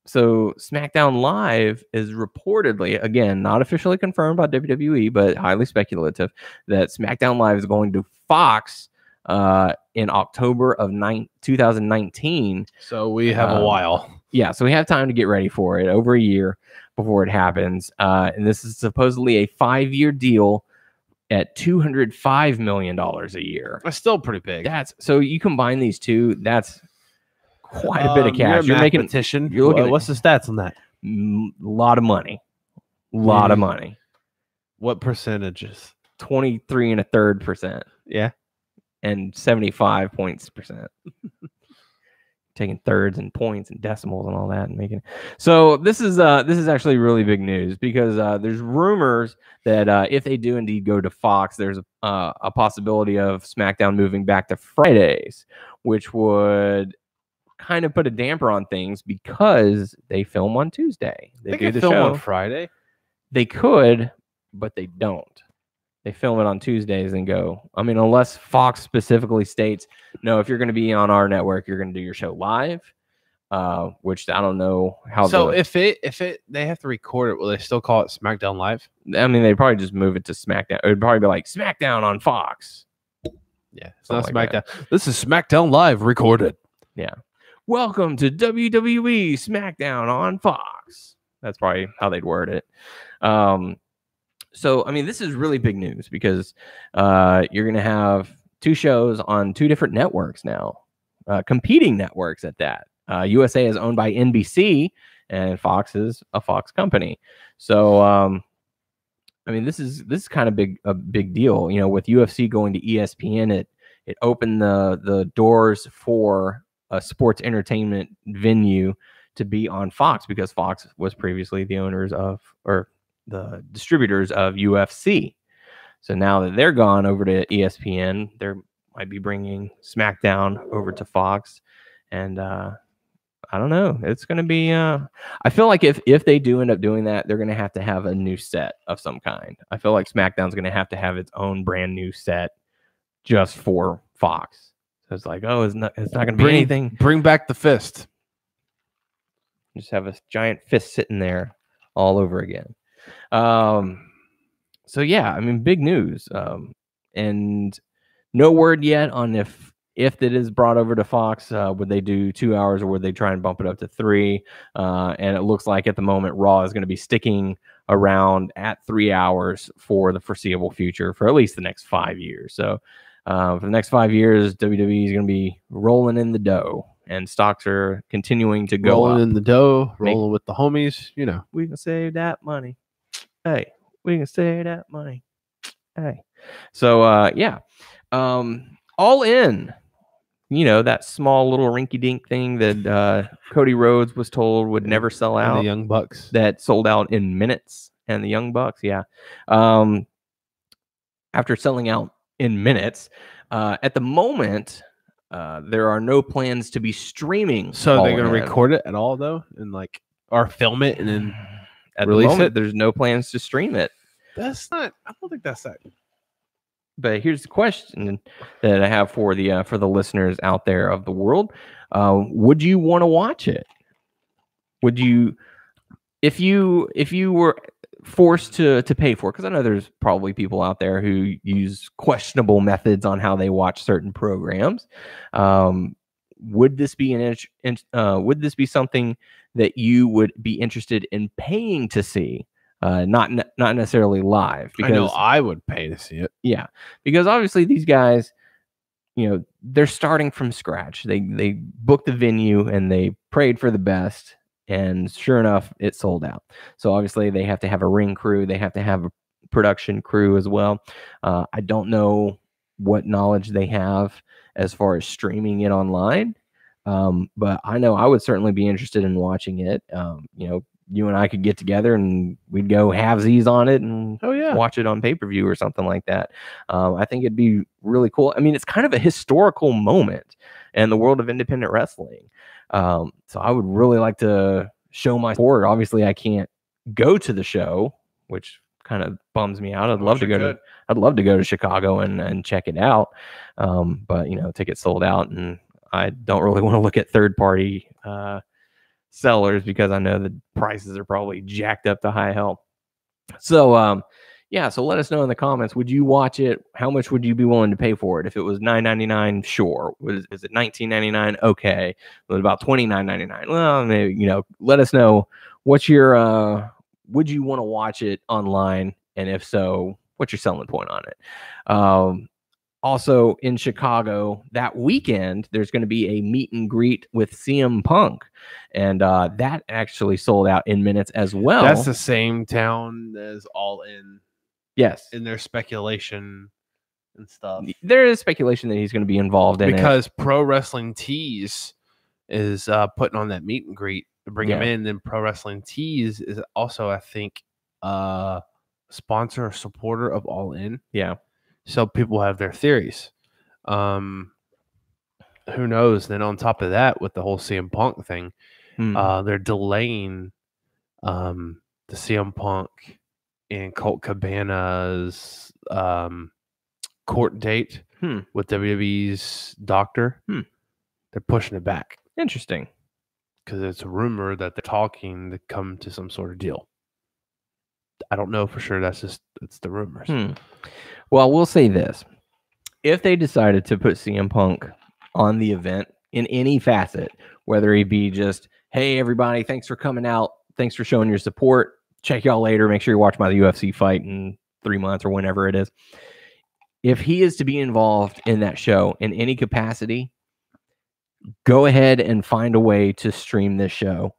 So SmackDown Live is reportedly, again, not officially confirmed by WWE, but highly speculative, that SmackDown Live is going to Fox in October of 2019. So we have a while. Yeah, so we have time to get ready for it, over a year before it happens. And this is supposedly a 5-year deal at $205 million a year. That's still pretty big. So you combine these two, that's quite a bit of cash. You're making petition. You're looking what's the stats on that? A lot of money. Of money. What percentages? 23.33%. Yeah. And 75 points percent. Taking thirds and points and decimals and all that and making. So this is actually really big news because there's rumors that if they do indeed go to Fox, there's a possibility of SmackDown moving back to Fridays, which would kind of put a damper on things because they film on Tuesday. They do the film show on Friday. They could, but they don't. They film it on Tuesdays and go. I mean, unless Fox specifically states, no, if you're going to be on our network, you're going to do your show live. Which I don't know how. So if they have to record it, will they still call it SmackDown Live? I mean, they probably just move it to SmackDown. It would probably be like SmackDown on Fox. Yeah, it's not SmackDown. This is SmackDown Live recorded. Yeah. Welcome to WWE SmackDown on Fox. That's probably how they'd word it. So, I mean, this is really big news because you're going to have 2 shows on 2 different networks now, competing networks at that. USA is owned by NBC, and Fox is a Fox company. So, I mean, this is kind of a big deal. You know, with UFC going to ESPN, it opened the doors for a sports entertainment venue to be on Fox because Fox was previously the owners of, or the distributors of, UFC. So now that they're gone over to ESPN, they might be bringing SmackDown over to Fox. And I don't know. It's going to be, I feel like if they do end up doing that, they're going to have a new set of some kind. I feel like SmackDown's going to have its own brand new set just for Fox. So it's like, oh, it's not going to be anything. Bring back the fist. Just have a giant fist sitting there all over again. So yeah, I mean, big news. And no word yet on if it is brought over to Fox, would they do 2 hours or would they try and bump it up to 3? And it looks like at the moment Raw is going to be sticking around at 3 hours for the foreseeable future for at least the next 5 years. So for the next 5 years, WWE is going to be rolling in the dough, and stocks are continuing to go rolling up. in the dough, rolling with the homies. You know, we can save that money. Hey, we can save that money. Hey, so yeah, All In. You know, that small little rinky-dink thing that Cody Rhodes was told would never sell out. And the Young Bucks. That sold out in minutes. And the Young Bucks, yeah. After selling out in minutes, at the moment, there are no plans to be streaming. So they're going to record it at all, though? And like, or film it and then at release the moment, there's no plans to stream it. That's not, I don't think that's that. But here's the question that I have for the listeners out there of the world: would you want to watch it? Would you, if you were forced to pay for it? Because I know there's probably people out there who use questionable methods on how they watch certain programs. Would this be would this be something that you would be interested in paying to see? Not necessarily live. Because, I know I would pay to see it. Yeah, because obviously these guys, you know, they're starting from scratch. They booked the venue and they prayed for the best, and sure enough, it sold out. So obviously they have to have a ring crew. They have to have a production crew as well. I don't know what knowledge they have as far as streaming it online, but I know I would certainly be interested in watching it. You know, you and I could get together and we'd go halvesies on it and watch it on pay-per-view or something like that. I think it'd be really cool. I mean, it's kind of a historical moment in the world of independent wrestling. So I would really like to show my support. Obviously, I can't go to the show, which kind of bums me out. I'd love to go to Chicago and check it out. But you know, tickets sold out, and I don't really want to look at third-party sellers because I know the prices are probably jacked up to high hell. So yeah, so let us know in the comments, would you watch it? How much would you be willing to pay for it? If it was $9.99, sure. Is it $19.99? Okay. Was it about $29.99? Well, maybe, you know, let us know what's your would you want to watch it online, and if so, what's your selling point on it? Also in Chicago that weekend, there's going to be a meet and greet with CM Punk, and that actually sold out in minutes as well. That's the same town as All In. Yes, in their speculation and stuff. There is speculation that he's going to be involved in because Pro Wrestling Tees is putting on that meet and greet to bring him in. Then Pro Wrestling Tees is also, I think, sponsor or supporter of All In. Yeah. So people have their theories. Who knows? Then on top of that, with the whole CM Punk thing, they're delaying the CM Punk and Colt Cabana's court date with WWE's doctor. They're pushing it back. Interesting. Because it's a rumor that they're talking to come to some sort of deal. I don't know for sure. It's the rumors. Well, we'll say this. If they decided to put CM Punk on the event in any facet, whether he be just, hey, everybody, thanks for coming out. Thanks for showing your support. Check y'all later. Make sure you watch my UFC fight in 3 months or whenever it is. If he is to be involved in that show in any capacity, go ahead and find a way to stream this show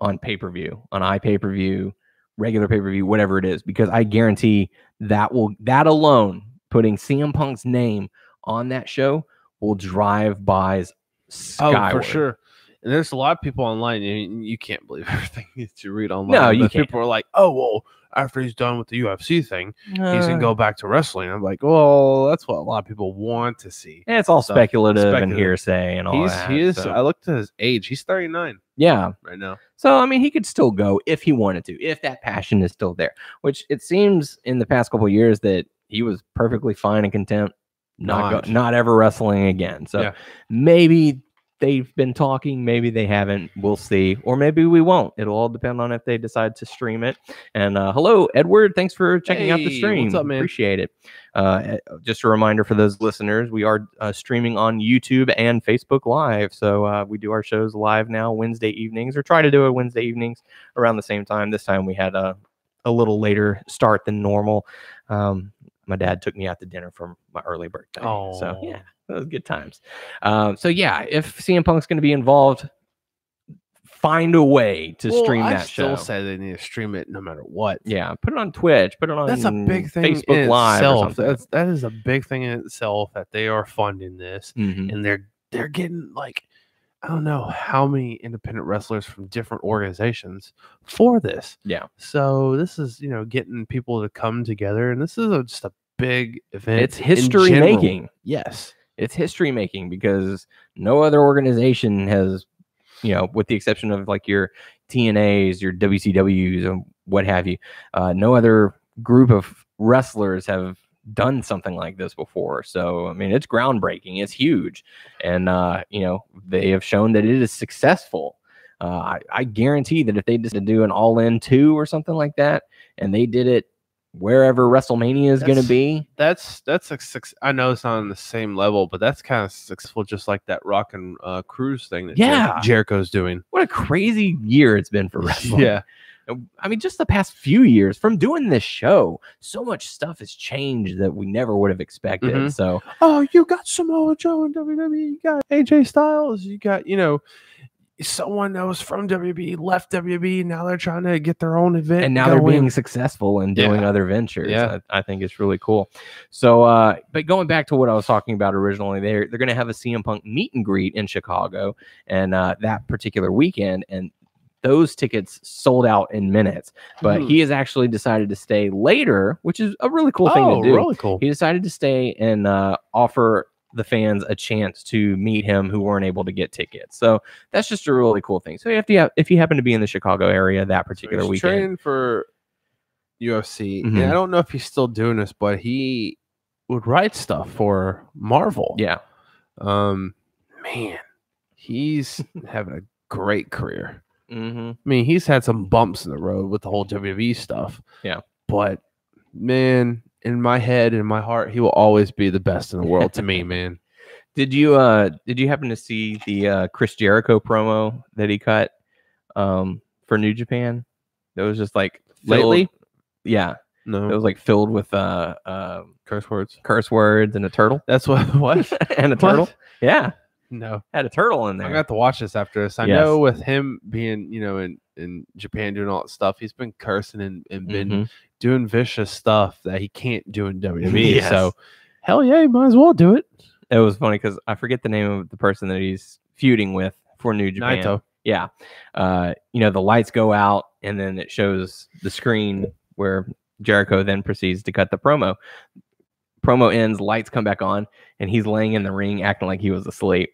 on pay-per-view, on iPay-per-view, regular pay-per-view, whatever it is, because I guarantee that alone, putting CM Punk's name on that show, will drive buys skyward. Oh, for sure. And there's a lot of people online, and you can't believe everything that you read online. No, you can't. People are like, oh, well, after he's done with the UFC thing, he's going to go back to wrestling. I'm like, well, that's what a lot of people want to see. And it's all speculative and hearsay and all that. He is. So. I looked at his age. He's 39. Yeah. Right now. So, I mean, he could still go if he wanted to, if that passion is still there, which it seems in the past couple of years that he was perfectly fine and content not ever wrestling again. So maybe they've been talking. Maybe they haven't. We'll see. Or maybe we won't. It'll all depend on if they decide to stream it. And hello, Edward. Thanks for checking out the stream. What's up, man? Appreciate it. Just a reminder for those listeners, we are streaming on YouTube and Facebook Live. So we do our shows live now Wednesday evenings, or try to do it Wednesday evenings around the same time. This time we had a little later start than normal. My dad took me out to dinner for my early birthday. Oh. So yeah, that was good times. So yeah, if CM Punk's going to be involved, find a way to stream that show. I still say they need to stream it no matter what. Yeah, put it on Twitch. Put it on. That's a big thing. Facebook Live or something. That is a big thing in itself that they are funding this, Mhm. and they're getting like, I don't know how many independent wrestlers from different organizations for this. Yeah. So this is, getting people to come together, and this is just a big event. It's history making. Yes. It's history making because no other organization has, with the exception of like your TNAs, your WCWs, and what have you, no other group of wrestlers have done something like this before. So I mean, it's groundbreaking, it's huge, and they have shown that it is successful. I guarantee that if they just do an all-in 2 or something like that, and they did it wherever WrestleMania is going to be, that's I know it's not on the same level, but that's kind of successful, just like that Rock and Cruise thing that Jericho's doing. What a crazy year it's been for wrestling. Yeah. I mean, just the past few years from doing this show, so much stuff has changed that we never would have expected. Mhm. So, you got Samoa Joe in WWE, you got AJ Styles, you got, someone that was from WB left WB. Now they're trying to get their own event. And now they're being successful and doing other ventures. Yeah. I think it's really cool. So, but going back to what I was talking about originally, they're going to have a CM Punk meet and greet in Chicago, and that particular weekend, and those tickets sold out in minutes, but he has actually decided to stay later, which is a really cool thing to do. Really cool. He decided to stay and offer the fans a chance to meet him who weren't able to get tickets. So that's just a really cool thing. So if you happen to be in the Chicago area that particular weekend, training for UFC. Mhm. And I don't know if he's still doing this, but he would write stuff for Marvel. Yeah. Man, he's having a great career. Mm-hmm. I mean, he's had some bumps in the road with the whole WWE stuff. Yeah. But man, in my head, in my heart, he will always be the best in the world to me, man. Did you happen to see the Chris Jericho promo that he cut for New Japan? It was just like Lately? Yeah. No. It was like filled with Curse words and a turtle. That's what And a turtle. What? Yeah. No. Had a turtle in I'm there. gonna have to watch this after this. I know with him being, in Japan doing all that stuff, he's been cursing and been doing vicious stuff that he can't do in WWE. Yes. So hell yeah, he might as well do it. It was funny because I forget the name of the person that he's feuding with for New Japan. Naito. Yeah. The lights go out and then it shows the screen where Jericho then proceeds to cut the promo. Promo ends, lights come back on, and he's laying in the ring acting like he was asleep.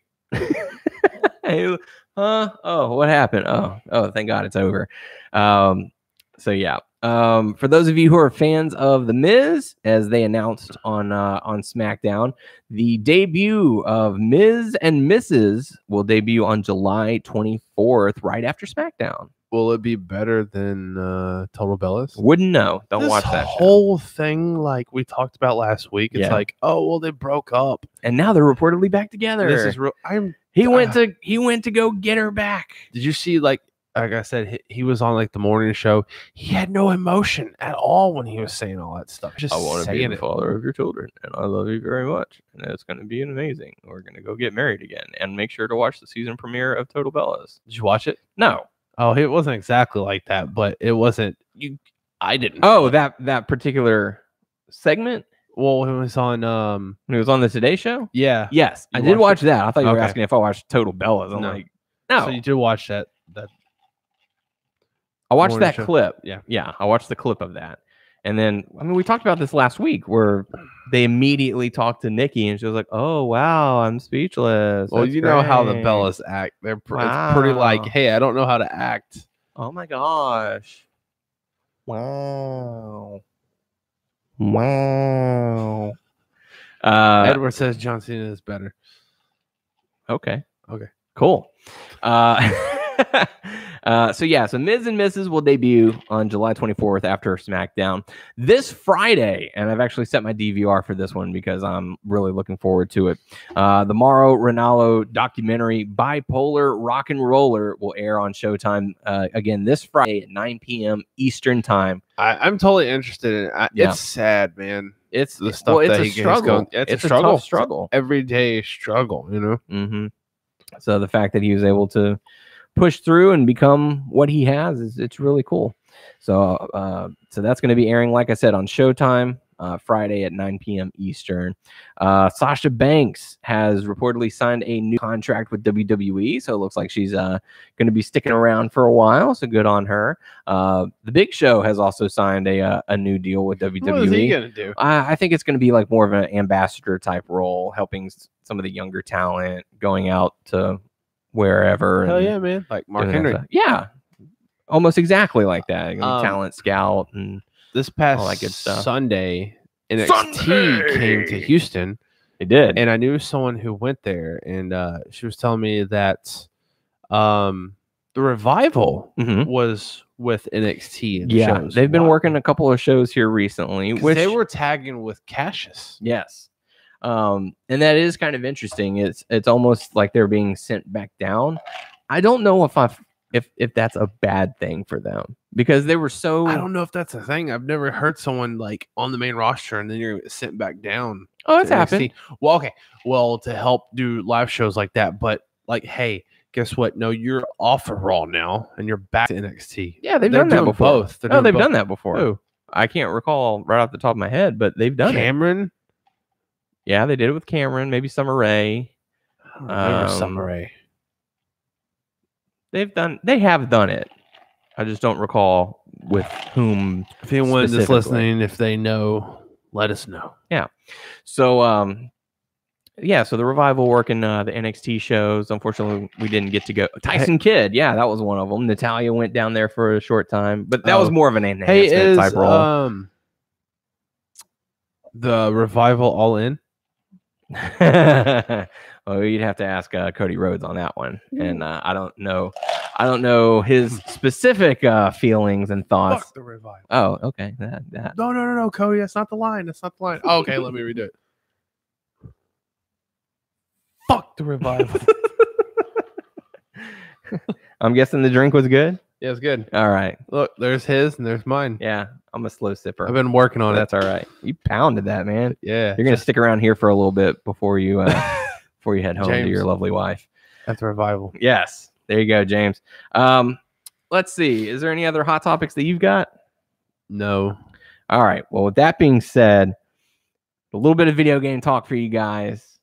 Oh, what happened? Oh, thank God it's over. So yeah. For those of you who are fans of The Miz, as they announced on SmackDown, the debut of Miz and Mrs. will debut on July 24th, right after SmackDown. Will it be better than Total Bellas? Wouldn't know. Don't watch that show. Whole thing, like we talked about last week. It's like, oh well, they broke up, and now they're reportedly back together. This is real. He went to go get her back. Did you see like I said, he was on like the morning show. He had no emotion at all when he was saying all that stuff. Just I want to be the it. father of your children, and I love you very much, and it's going to be amazing. We're going to go get married again, and make sure to watch the season premiere of Total Bellas. Did you watch it? No. Oh, it wasn't exactly like that, but it wasn't. I didn't. Oh, that particular segment. Well, when it was on when it was on the Today Show. Yeah. Yes, I did watch that. I thought you were asking if I watched Total Bellas. I'm no. like, no. So you did watch that. I watched that show. clip. Yeah. I watched the clip of that. And then, I mean, we talked about this last week where they immediately talked to Nikki and she was like, oh, wow, I'm speechless. Well, That's you know how the great." Bellas act. It's pretty like, hey, I don't know how to act. Oh, my gosh. Wow. Wow. Edward says John Cena is better. Okay. Cool. So Miz and Mrs. will debut on July 24th after SmackDown this Friday, and I've actually set my DVR for this one because I'm really looking forward to it. The Mauro Ranallo documentary Bipolar Rock and Roller will air on Showtime again this Friday at 9 p.m. Eastern Time. I'm totally interested in it. Yeah. It's sad, man. It's the stuff it's that a he struggle. It's a tough struggle. Everyday struggle, you know. Mm-hmm. So the fact that he was able to push through and become what he has it's really cool. So that's going to be airing, like I said, on Showtime Friday at 9 p.m. Eastern. Sasha Banks has reportedly signed a new contract with WWE, so it looks like she's going to be sticking around for a while. So good on her. The Big Show has also signed a new deal with WWE. What is he going to do? I think it's going to be like more of an ambassador type role, helping some of the younger talent, going out to wherever. Hell yeah, man! Like Mark Henry. Yeah, almost exactly like that. Talent scout and this past all that good stuff. Sunday, NXT came to Houston. It did, and I knew someone who went there, and she was telling me that the Revival was with NXT. And shows. They've been working a couple of shows here recently, which they were tagging with Cassius. Yes. And that is kind of interesting. It's almost like they're being sent back down. I don't know if that's a bad thing for them because they were so. I don't know if that's a thing. I've never heard someone like on the main roster and then you're sent back down. Oh, it's happened. Well, okay. Well, to help do live shows like that, but like, hey, guess what? No, you're off of Raw now and you're back to NXT. Yeah, they've done that before. Both. They've done that before. Who? I can't recall right off the top of my head, but they've done Cameron? Yeah, they did it with Cameron, maybe Summer Rae. I don't remember Summer Rae. They have done it. I just don't recall with whom. If anyone is listening, if they know, let us know. Yeah. So so the Revival working the NXT shows. Unfortunately, we didn't get to go. Tyson Kidd, yeah, that was one of them. Natalia went down there for a short time, but that was more of an enhancement type role. The Revival All In? Well, you'd have to ask Cody Rhodes on that one, and I don't know his specific feelings and thoughts. Fuck the Revival. Oh, okay. No, Cody, that's not the line. Oh, okay, let me redo it. Fuck the Revival. I'm guessing the drink was good. Yeah, it's good. All right. Look, there's his and there's mine. Yeah, I'm a slow sipper. I've been working on it. That's all right. You pounded that, man. Yeah. You're gonna stick around here for a little bit before you head home to your lovely wife. That's Revival. Yes. There you go, James. Let's see. Is there any other hot topics that you've got? No. All right. Well, with that being said, a little bit of video game talk for you guys.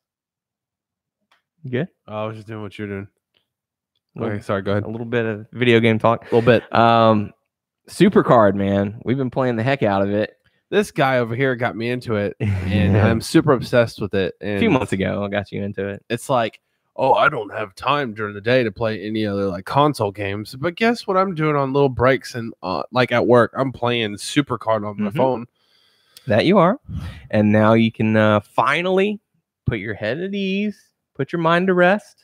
You good? I was just doing what you're doing. Okay, sorry, go ahead. A little bit of video game talk. A little bit. Supercard, man. We've been playing the heck out of it. This guy over here got me into it, and I'm super obsessed with it. And a few months ago, I got you into it. It's like, oh, I don't have time during the day to play any other like console games. But guess what I'm doing on little breaks and like at work? I'm playing Supercard on my phone. That you are. And now you can finally put your head at ease, put your mind to rest.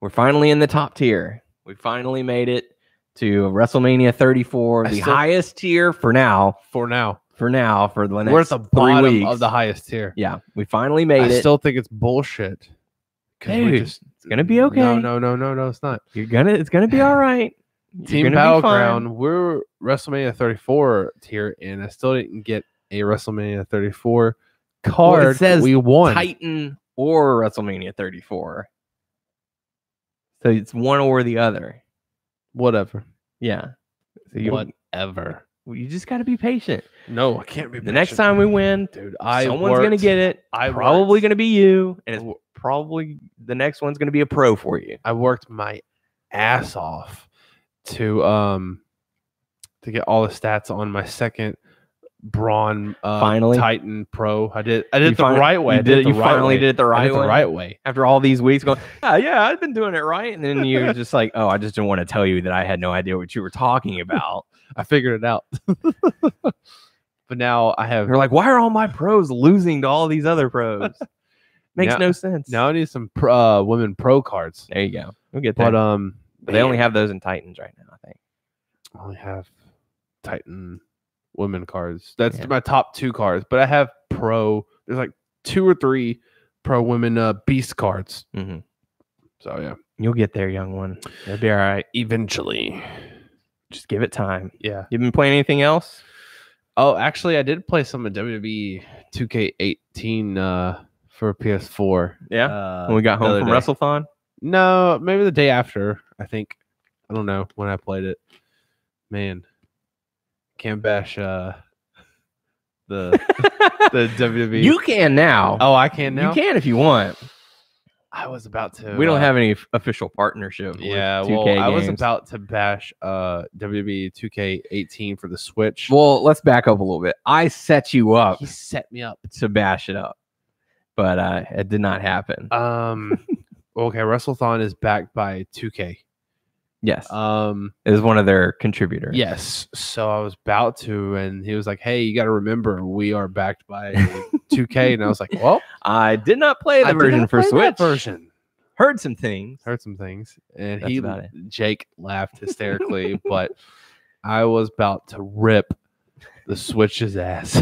We're finally in the top tier. We finally made it to WrestleMania 34, the highest tier for now. For the next we're at the 3 bottom weeks of the highest tier. Yeah, we finally made it. I still think it's bullshit. Dude, it's gonna be okay. No, it's not. It's gonna be all right. Team Battleground, we're WrestleMania 34 tier, and I still didn't get a WrestleMania 34 card. Well, it says we won Titan or WrestleMania 34. So it's one or the other. Whatever. Yeah. So whatever. You just got to be patient. No, I can't be patient. The next time we win, dude, someone's going to get it. Probably going to be you. And it's probably the next one's going to be a pro for you. I worked my ass off to get all the stats on my second Braun finally Titan Pro. I did the right way. You finally did it the right way. After all these weeks going, yeah, I've been doing it right. And then you're just like, oh, I just didn't want to tell you that I had no idea what you were talking about. I figured it out. But now I have. You're like, why are all my pros losing to all these other pros? Makes no sense. Now I need some women pro cards. There you go. We'll get there. But they only have those in Titans right now, I think. I only have Titan women cards. That's my top 2 cards. But I have pro. There's like 2 or 3 pro women beast cards. Mm-hmm. So yeah, you'll get there, young one. It'll be all right eventually. Just give it time. Yeah. You been playing anything else? Oh, actually, I did play some of WWE 2K18 for PS4. Yeah. When we got home from WrestleThon? No, maybe the day after. I think. I don't know when I played it. Man, can't bash the WWE. You can now. Oh, I can now. You can if you want. I was about to. We don't have any official partnership. Yeah, with 2K well, I was games. about to bash WWE 2K18 for the Switch. Well, let's back up a little bit. I set you up. He set me up to bash it up, but it did not happen. Okay, WrestleThon is backed by 2K. Yes. Is one of their contributors. Yes. So I was about to, and he was like, "Hey, you got to remember, we are backed by 2K." And I was like, "Well, I did not play the version for Switch. Heard some things. And that's Jake laughed hysterically, but I was about to rip the Switch's ass.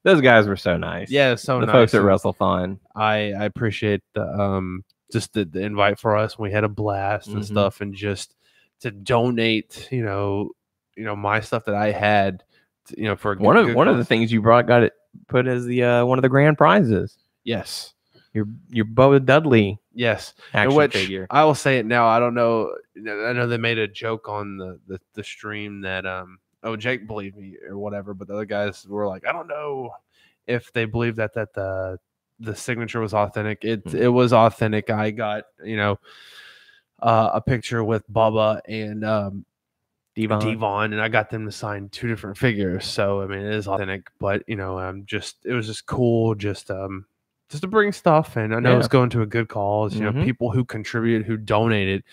Those guys were so nice. Yeah, so the nice. Folks at WrestleThon. I appreciate the just the invite for us. We had a blast and stuff, and just to donate, my stuff that I had, for one of the things you got it put as the one of the grand prizes. Yes, your Bubba Dudley. Yes, action figure. I will say it now. I don't know. I know they made a joke on the stream that Jake believed me or whatever, but the other guys were like, I don't know if they believe that the signature was authentic. It was authentic. I got a picture with Bubba and Devon, and I got them to sign 2 different figures. So I mean, it is authentic, but it was just cool, just to bring stuff, and I know it's going to a good cause. People who contributed, who donated,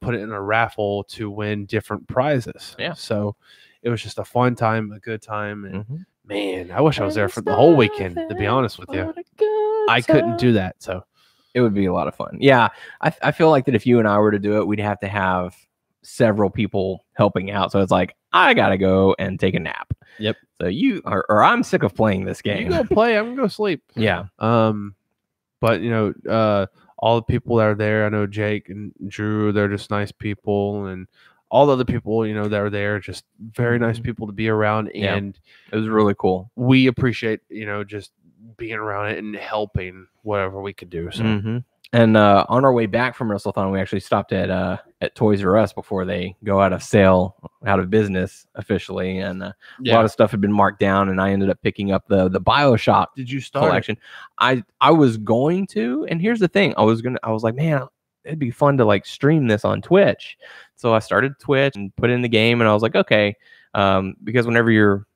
put it in a raffle to win different prizes. Yeah. So it was just a fun time, a good time, and man, I wish I was there for the whole weekend. To be honest with you, I couldn't do that. So it would be a lot of fun. Yeah, I feel like that if you and I were to do it, we'd have to have several people helping out. So it's like, I gotta go and take a nap. Yep. So you or I'm sick of playing this game. You go play. I'm gonna go sleep. Yeah. But all the people that are there, I know Jake and Drew. They're just nice people, and all the other people, that are there, just very nice people to be around. And it was really cool. We appreciate, just being around it and helping whatever we could do. So. And on our way back from WrestleThon, we actually stopped at Toys R Us before they go out of business officially, and a lot of stuff had been marked down, and I ended up picking up the BioShock. Did you start collection? I was going to, and here's the thing: I was like, man, it'd be fun to stream this on Twitch. So I started Twitch and put in the game, and I was like, okay, because whenever you're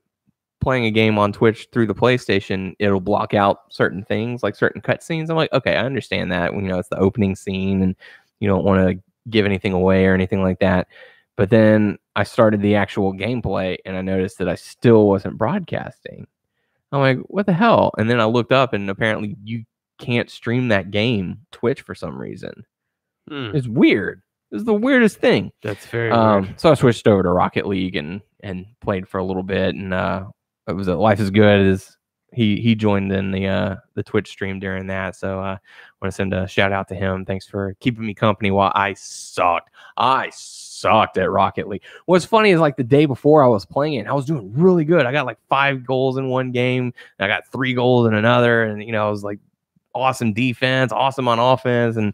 playing a game on Twitch through the PlayStation, it'll block out certain things, like certain cutscenes. I'm like, okay, I understand that when it's the opening scene and you don't want to give anything away or anything like that. But then I started the actual gameplay and I noticed that I still wasn't broadcasting. I'm like, what the hell? And then I looked up and apparently you can't stream that game Twitch for some reason. It's weird. It was the weirdest thing. That's very weird. So I switched over to Rocket League and played for a little bit, and it was Life is Good. As he joined in the Twitch stream during that. So I want to send a shout out to him. Thanks for keeping me company while I sucked. I sucked at Rocket League. What's funny is the day before I was playing it, I was doing really good. I got 5 goals in one game. And I got 3 goals in another, and I was awesome defense, awesome on offense, and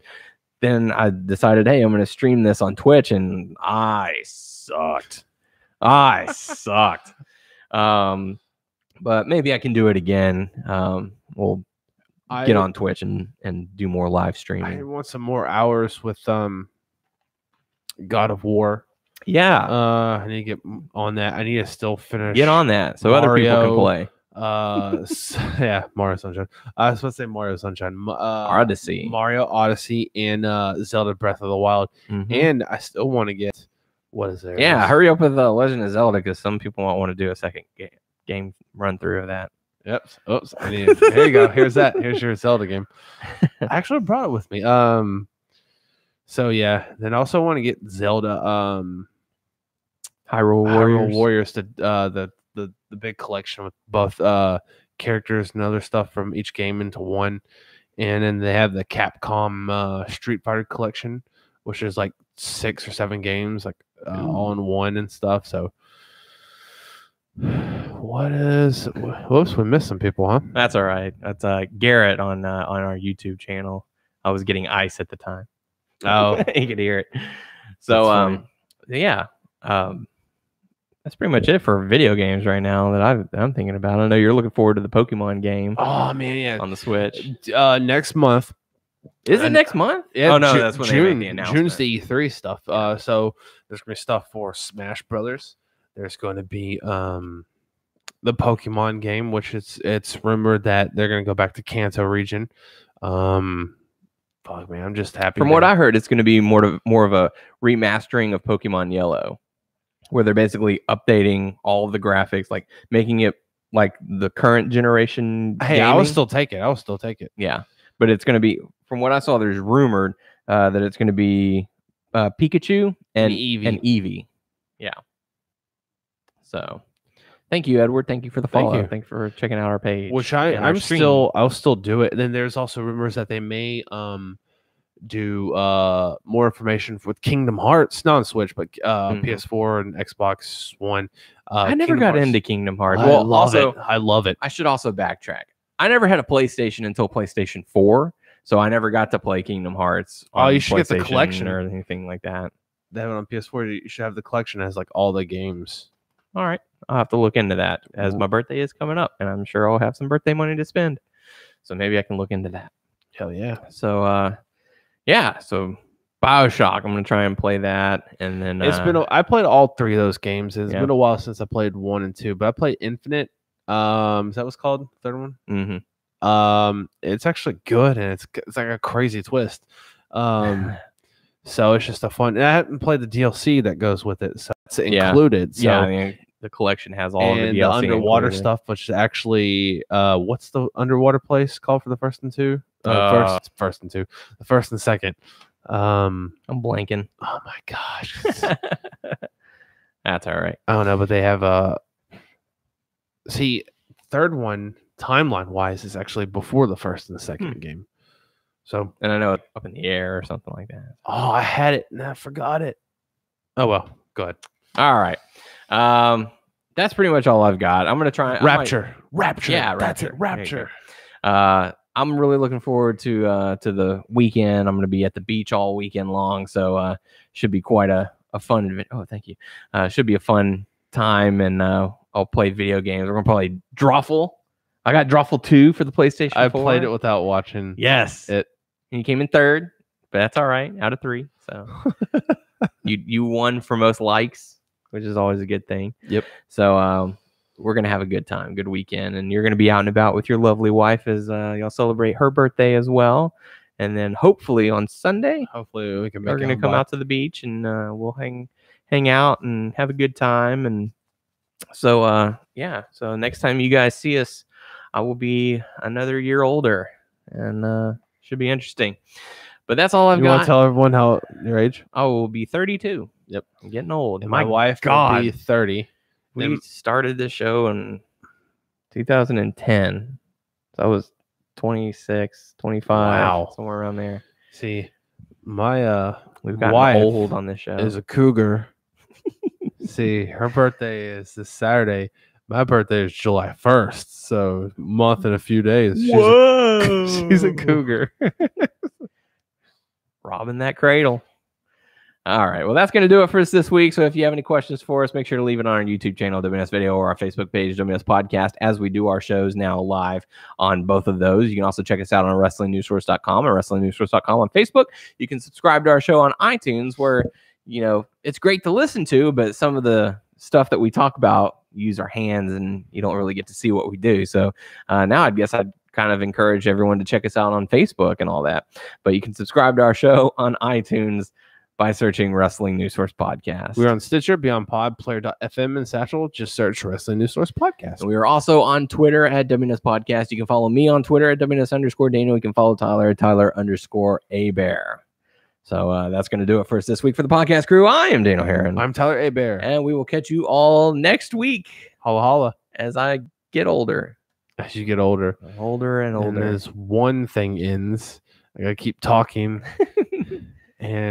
then I decided, hey, I'm going to stream this on Twitch, and I sucked. But maybe I can do it again. We'll get on Twitch and do more live streaming. I want some more hours with God of War. Yeah. I need to get on that. I need to still finish. Get on that so other people can play. Mario Sunshine. I was supposed to say Mario Sunshine. Odyssey. Mario Odyssey and Zelda Breath of the Wild. And I still want to get, what is there? Yeah, hurry up with Legend of Zelda, because some people won't want to do a second game run through of that. Yep. Oops. Here you go. Here's that. Here's your Zelda game. I actually brought it with me. So yeah. Then I also want to get Zelda. Hyrule Warriors to the big collection with both characters and other stuff from each game into one. And then they have the Capcom Street Fighter collection, which is like 6 or 7 games, like all in one and stuff. So, whoops, we missed some people, huh? That's all right. That's Garrett on our YouTube channel. I was getting ice at the time. Oh, you could hear it. So, yeah. That's pretty much it for video games right now that I'm thinking about. I know you're looking forward to the Pokemon game. Oh man, yeah, on the Switch next month. Is it next month? Yeah, oh no, that's when they make the announcement. June's the E3 stuff. So there's gonna be stuff for Smash Brothers. There's going to be the Pokemon game, which it's rumored that they're gonna go back to Kanto region. Fuck man, I'm just happy. From what I heard, it's going to be more of a remastering of Pokemon Yellow, where they're basically updating all of the graphics, like making it like the current generation. Hey, gaming. I will still take it. Yeah, but it's going to be, from what I saw, there's rumored that it's going to be Pikachu and Eevee. Yeah. So, thank you, Edward. Thank you for the follow. Thank you for checking out our page. Which I'll still do it. And then there's also rumors that they may do more information with Kingdom Hearts, not on Switch, but PS4 and Xbox One. I never got into Kingdom Hearts. I love it. I should also backtrack. I never had a PlayStation until PlayStation 4, so I never got to play Kingdom Hearts. You should get the collection or anything like that. They have it on PS4. You should have the collection that has like all the games. All right, I'll have to look into that as my birthday is coming up, and I'm sure I'll have some birthday money to spend. So maybe I can look into that. Hell yeah! So so BioShock, I'm gonna try and play that, and then I played all 3 of those games. It's been a while since I played 1 and 2, but I played Infinite. Is that what's called? Third one? Mm-hmm. It's actually good, and it's like a crazy twist. So it's just a fun. And I haven't played the DLC that goes with it, so it's included. So, I mean, the collection has all of the DLC, the underwater included. stuff, which is actually what's the underwater place called for the first and 2? First and 2, the first and second. I'm blanking. Oh my gosh, that's all right. I don't know, but they have third one timeline wise is actually before the first and the second game. So, and I know it's up in the air or something like that. Oh, I had it and I forgot it. Oh well, go ahead. All right. That's pretty much all I've got. I'm gonna try Rapture. Yeah, that's it. Rapture. I'm really looking forward to the weekend. I'm gonna be at the beach all weekend long, so should be quite a fun event. Oh, thank you. Should be a fun time, and I'll play video games. We're gonna play Drawful. I got Drawful 2 for the PlayStation 4. I played it without watching. Yes. And you came in 3rd, but that's all right. Out of 3. So you won for most likes, which is always a good thing. Yep. So we're going to have a good time, good weekend. And you're going to be out and about with your lovely wife as y'all celebrate her birthday as well. And then hopefully on Sunday, we can make we're going to come out to the beach and we'll hang out and have a good time. And so, so next time you guys see us, I will be another year older, and should be interesting. But that's all I've got. You want to tell everyone how your age? I will be 32. Yep, I'm getting old. And my wife will be 30. We started this show in 2010. So I was 26, 25, somewhere around there. See, my we've got wife old on this show. Is a cougar. See, her birthday is this Saturday. My birthday is July 1st, so a month and a few days. She's a cougar. Robbing that cradle. All right. Well, that's going to do it for us this week. So if you have any questions for us, make sure to leave it on our YouTube channel, WNS Video, or our Facebook page, WNS Podcast, as we do our shows now live on both of those. You can also check us out on WrestlingNewsSource.com and WrestlingNewsSource.com on Facebook. You can subscribe to our show on iTunes, where, it's great to listen to, but some of the stuff that we talk about use our hands and you don't really get to see what we do. So now I guess I'd kind of encourage everyone to check us out on Facebook and all that. But you can subscribe to our show on iTunes by searching Wrestling News Source Podcast. We're on Stitcher, Beyond Pod, Player.fm, and Satchel. Just search Wrestling News Source Podcast. And we are also on Twitter at WNS Podcast. You can follow me on Twitter at WNS_Daniel. You can follow Tyler at Tyler_Abear. So that's going to do it for us this week for the podcast crew. I am Daniel Heron. I'm Tyler Abear. And we will catch you all next week. Holla holla. As I get older. As you get older. Older and older. And as one thing ends, I got to keep talking. And